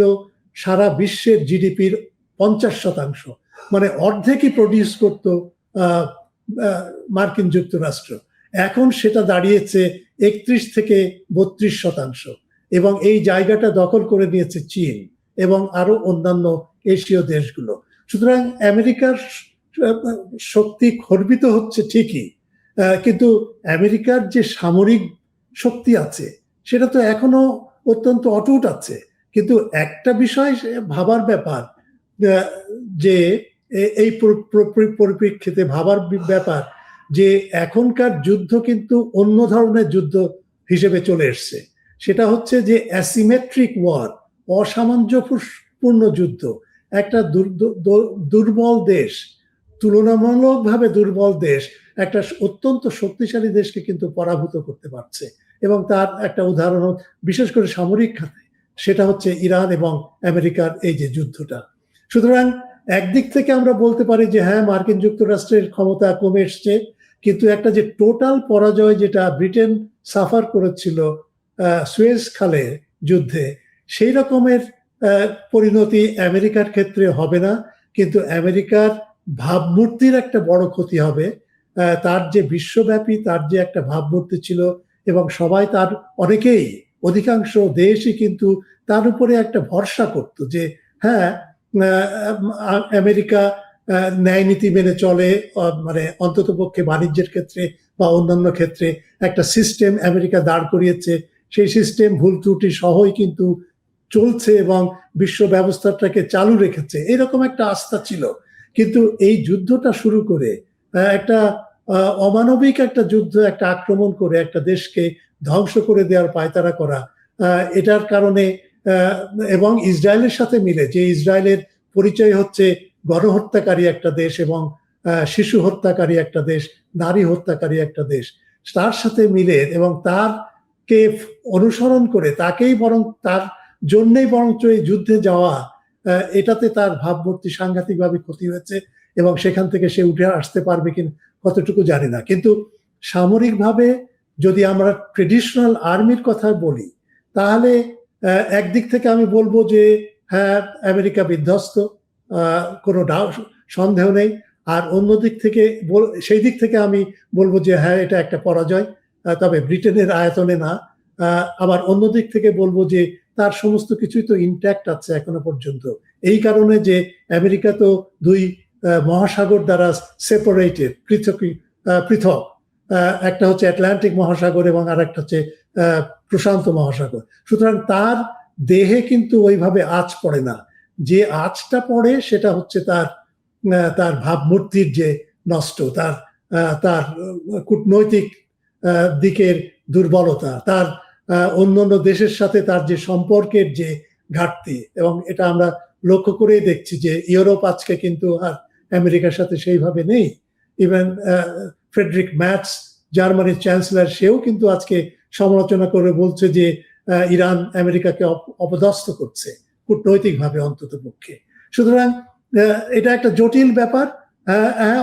সারা বিশ্বের জিডিপির 50%, মানে অর্ধেকই প্রডিউস করত মার্কিন যুক্তরাষ্ট্র। এখন সেটা দাঁড়িয়েছে 31 থেকে 32%, এবং এই জায়গাটা দখল করে নিয়েছে চীন এবং আরো অন্যান্য এশীয় দেশগুলো। সুতরাং আমেরিকার শক্তি খর্বিত হচ্ছে ঠিকই, কিন্তু আমেরিকার যে সামরিক শক্তি আছে সেটা তো এখনো অত্যন্ত অটুট আছে। কিন্তু একটা বিষয় ভাবার ব্যাপার, যে এই পরিপ্রেক্ষিতে ভাবার ব্যাপার যে এখনকার যুদ্ধ কিন্তু অন্য ধরনের যুদ্ধ হিসেবে চলে এসছে। সেটা হচ্ছে যে অ্যাসিমেট্রিক ওয়ার, অসামঞ্জস্যপূর্ণ যুদ্ধ। একটা দুর্বল দেশ, তুলনামূলকভাবে দুর্বল দেশ একটা অত্যন্ত শক্তিশালী দেশকে কিন্তু পরাভূত করতে পারছে। এবং তার একটা উদাহরণ বিশেষ করে সামরিক খাতে সেটা হচ্ছে ইরান এবং আমেরিকার এই যে যুদ্ধটা। সুতরাং একদিক থেকে আমরা বলতে পারি যে হ্যাঁ, মার্কিন যুক্তরাষ্ট্রের ক্ষমতা কমে এসছে, কিন্তু একটা যে টোটাল পরাজয় যেটা ব্রিটেন সাফার করেছিল সুয়েজ খালের যুদ্ধে, সেই রকমের পরিণতি আমেরিকার ক্ষেত্রে হবে না। কিন্তু আমেরিকার ভাবমূর্তির একটা বড় ক্ষতি হবে। তার যে বিশ্বব্যাপী তার যে একটা ভাবমূর্তি ছিল এবং সবাই তার অধিকাংশ দেশই কিন্তু তার উপরে একটা ভরসা করত যে হ্যাঁ, আমেরিকা ন্যায় নীতি মেনে চলে, মানে অন্ততপক্ষে বাণিজ্যের ক্ষেত্রে বা অন্যান্য ক্ষেত্রে একটা সিস্টেম আমেরিকা দাঁড় করিয়েছে। সেই সিস্টেম ভুল ত্রুটি সহই কিন্তু চলছে এবং বিশ্ব ব্যবস্থাটাকে চালু রেখেছে, এরকম একটা আস্থা ছিল। কিন্তু এই যুদ্ধটা শুরু করে একটা অমানবিক একটা যুদ্ধ, একটা আক্রমণ করে একটা দেশকে ধ্বংস করে দেওয়ার পায়তারা করা, এটার কারণে এবং ইসরায়েলের সাথে মিলে, যে ইসরায়েলের পরিচয় হচ্ছে গণহত্যাকারী একটা দেশ এবং শিশু হত্যাকারী একটা দেশ, নারী হত্যাকারী একটা দেশ, তার সাথে মিলে এবং তারকে অনুসরণ করে তাকেই বরং তার জন্যই বরঞ্চ এই যুদ্ধে যাওয়া, এটাতে তার ভাবমূর্তি সাংঘাতিকভাবে ক্ষতি হয়েছে এবং সেখান থেকে সে উঠে আসতে পারবে কিনা কতটুকু জানি না। কিন্তু সামরিকভাবে যদি আমরা ট্রেডিশনাল আর্মির কথা বলি, তাহলে একদিক থেকে আমি বলবো যে হ্যাঁ, আমেরিকা বিধ্বস্ত, কোনো সন্দেহ নেই। আর অন্য দিক থেকে সেই দিক থেকে আমি বলবো যে হ্যাঁ, এটা একটা পরাজয়, তবে ব্রিটেনের আয়তনে না। আবার অন্য দিক থেকে বলবো যে তার সমস্ত কিছুই তো ইনট্যাক্ট আছে এখনো পর্যন্ত, এই কারণে যে আমেরিকা তো দুই মহাসাগর দ্বারা সেপারেটেড, পৃথক। একটা হচ্ছে আটলান্টিক মহাসাগর এবং আর একটা হচ্ছে প্রশান্ত মহাসাগর। সুতরাং তার দেহে কিন্তু ওইভাবে আঁচ পড়ে না। যে আঁচটা পড়ে সেটা হচ্ছে তার ভাবমূর্তির যে নষ্ট, তার কূটনৈতিক দিকের দুর্বলতা, তার অন্যান্য দেশের সাথে তার যে সম্পর্কের যে ঘাটতি। এবং এটা আমরা লক্ষ্য করেই দেখছি যে ইউরোপ আজকে কিন্তু আর আমেরিকার সাথে সেইভাবে নেই। ইভেন ফ্রেডরিক ম্যাটস, জার্মানির চ্যান্সেলর, সেও কিন্তু আজকে সমালোচনা করে বলছে যে ইরান আমেরিকাকে অপদস্থ করছে কূটনৈতিকভাবে অন্তত পক্ষে। সুতরাং এটা একটা জটিল ব্যাপার।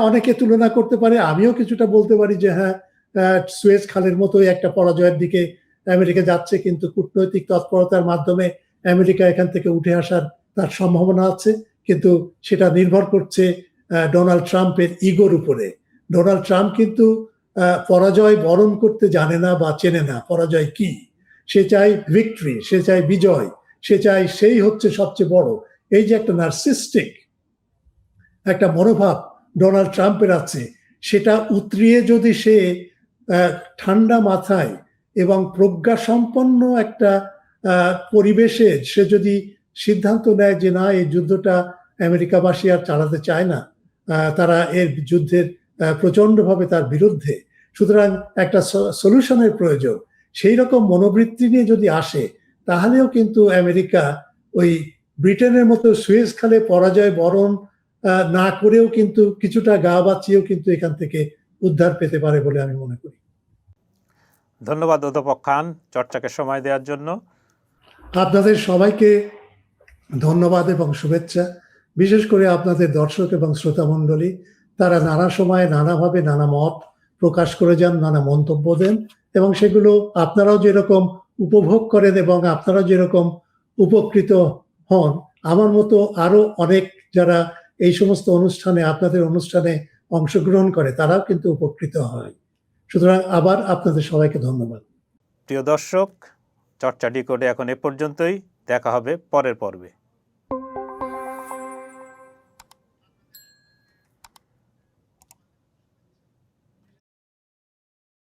অনেকে তুলনা করতে পারে, আমিও কিছুটা বলতে পারি যে হ্যাঁ, সুয়েজ খালের মতোই একটা পরাজয়ের দিকে আমেরিকা যাচ্ছে, কিন্তু কূটনৈতিক তৎপরতার মাধ্যমে আমেরিকা এখান থেকে উঠে আসার তার সম্ভাবনা আছে। কিন্তু সেটা নির্ভর করছে ডোনাল্ড ট্রাম্পের ইগোর উপরে। ডোনাল্ড ট্রাম্প কিন্তু পরাজয় বরণ করতে জানে না বা চেনে না পরাজয় কি। সে চায় ভিক্টরি, সে চায় বিজয়, সে চায় সেই হচ্ছে সবচেয়ে বড়। এই যে একটা নার্সিস্টিক একটা মনোভাব ডোনাল্ড ট্রাম্পের আছে, সেটা উতরিয়ে যদি সে ঠান্ডা মাথায় এবং প্রজ্ঞাসম্পন্ন একটা পরিবেশে সে যদি সিদ্ধান্ত নেয় যে না, এই যুদ্ধটা আমেরিকাবাসী আর চালাতে চায় না, তারা এর যুদ্ধের প্রচন্ডভাবে তার বিরুদ্ধে, সুতরাং একটা সলিউশনের প্রয়োজন, সেই রকম মনোবৃত্তি নিয়ে যদি আসে, তাহলেও কিন্তু আমেরিকা ওই ব্রিটেনের মতো সুয়েজ খালে পরাজয় বরণ না করেও কিন্তু কিছুটা গা বাঁচিয়েও কিন্তু এখান থেকে উদ্ধার পেতে পারে বলে আমি মনে করি। ধন্যবাদ অধ্যাপক খান চর্চাকে সময় দেওয়ার জন্য। আপনাদের সবাইকে ধন্যবাদ এবং শুভেচ্ছা, বিশেষ করে আপনাদের দর্শক এবং শ্রোতা মণ্ডলী। তারা নানা সময়ে নানাভাবে নানা মত প্রকাশ করে যান, নানা মন্তব্য দেন, এবং সেগুলো আপনারাও যেরকম উপভোগ করেন এবং আপনারাও যেরকম উপকৃত হন, আমার মতো আরো অনেক যারা এই সমস্ত অনুষ্ঠানে, আপনাদের অনুষ্ঠানে অংশগ্রহণ করে, তারাও কিন্তু উপকৃত হয়। সুতরাং আবার আপনাদের সবাইকে ধন্যবাদ। প্রিয় দর্শক, চর্চা ডিকোডে এখন এ পর্যন্তই। দেখা হবে পরের পর্বে।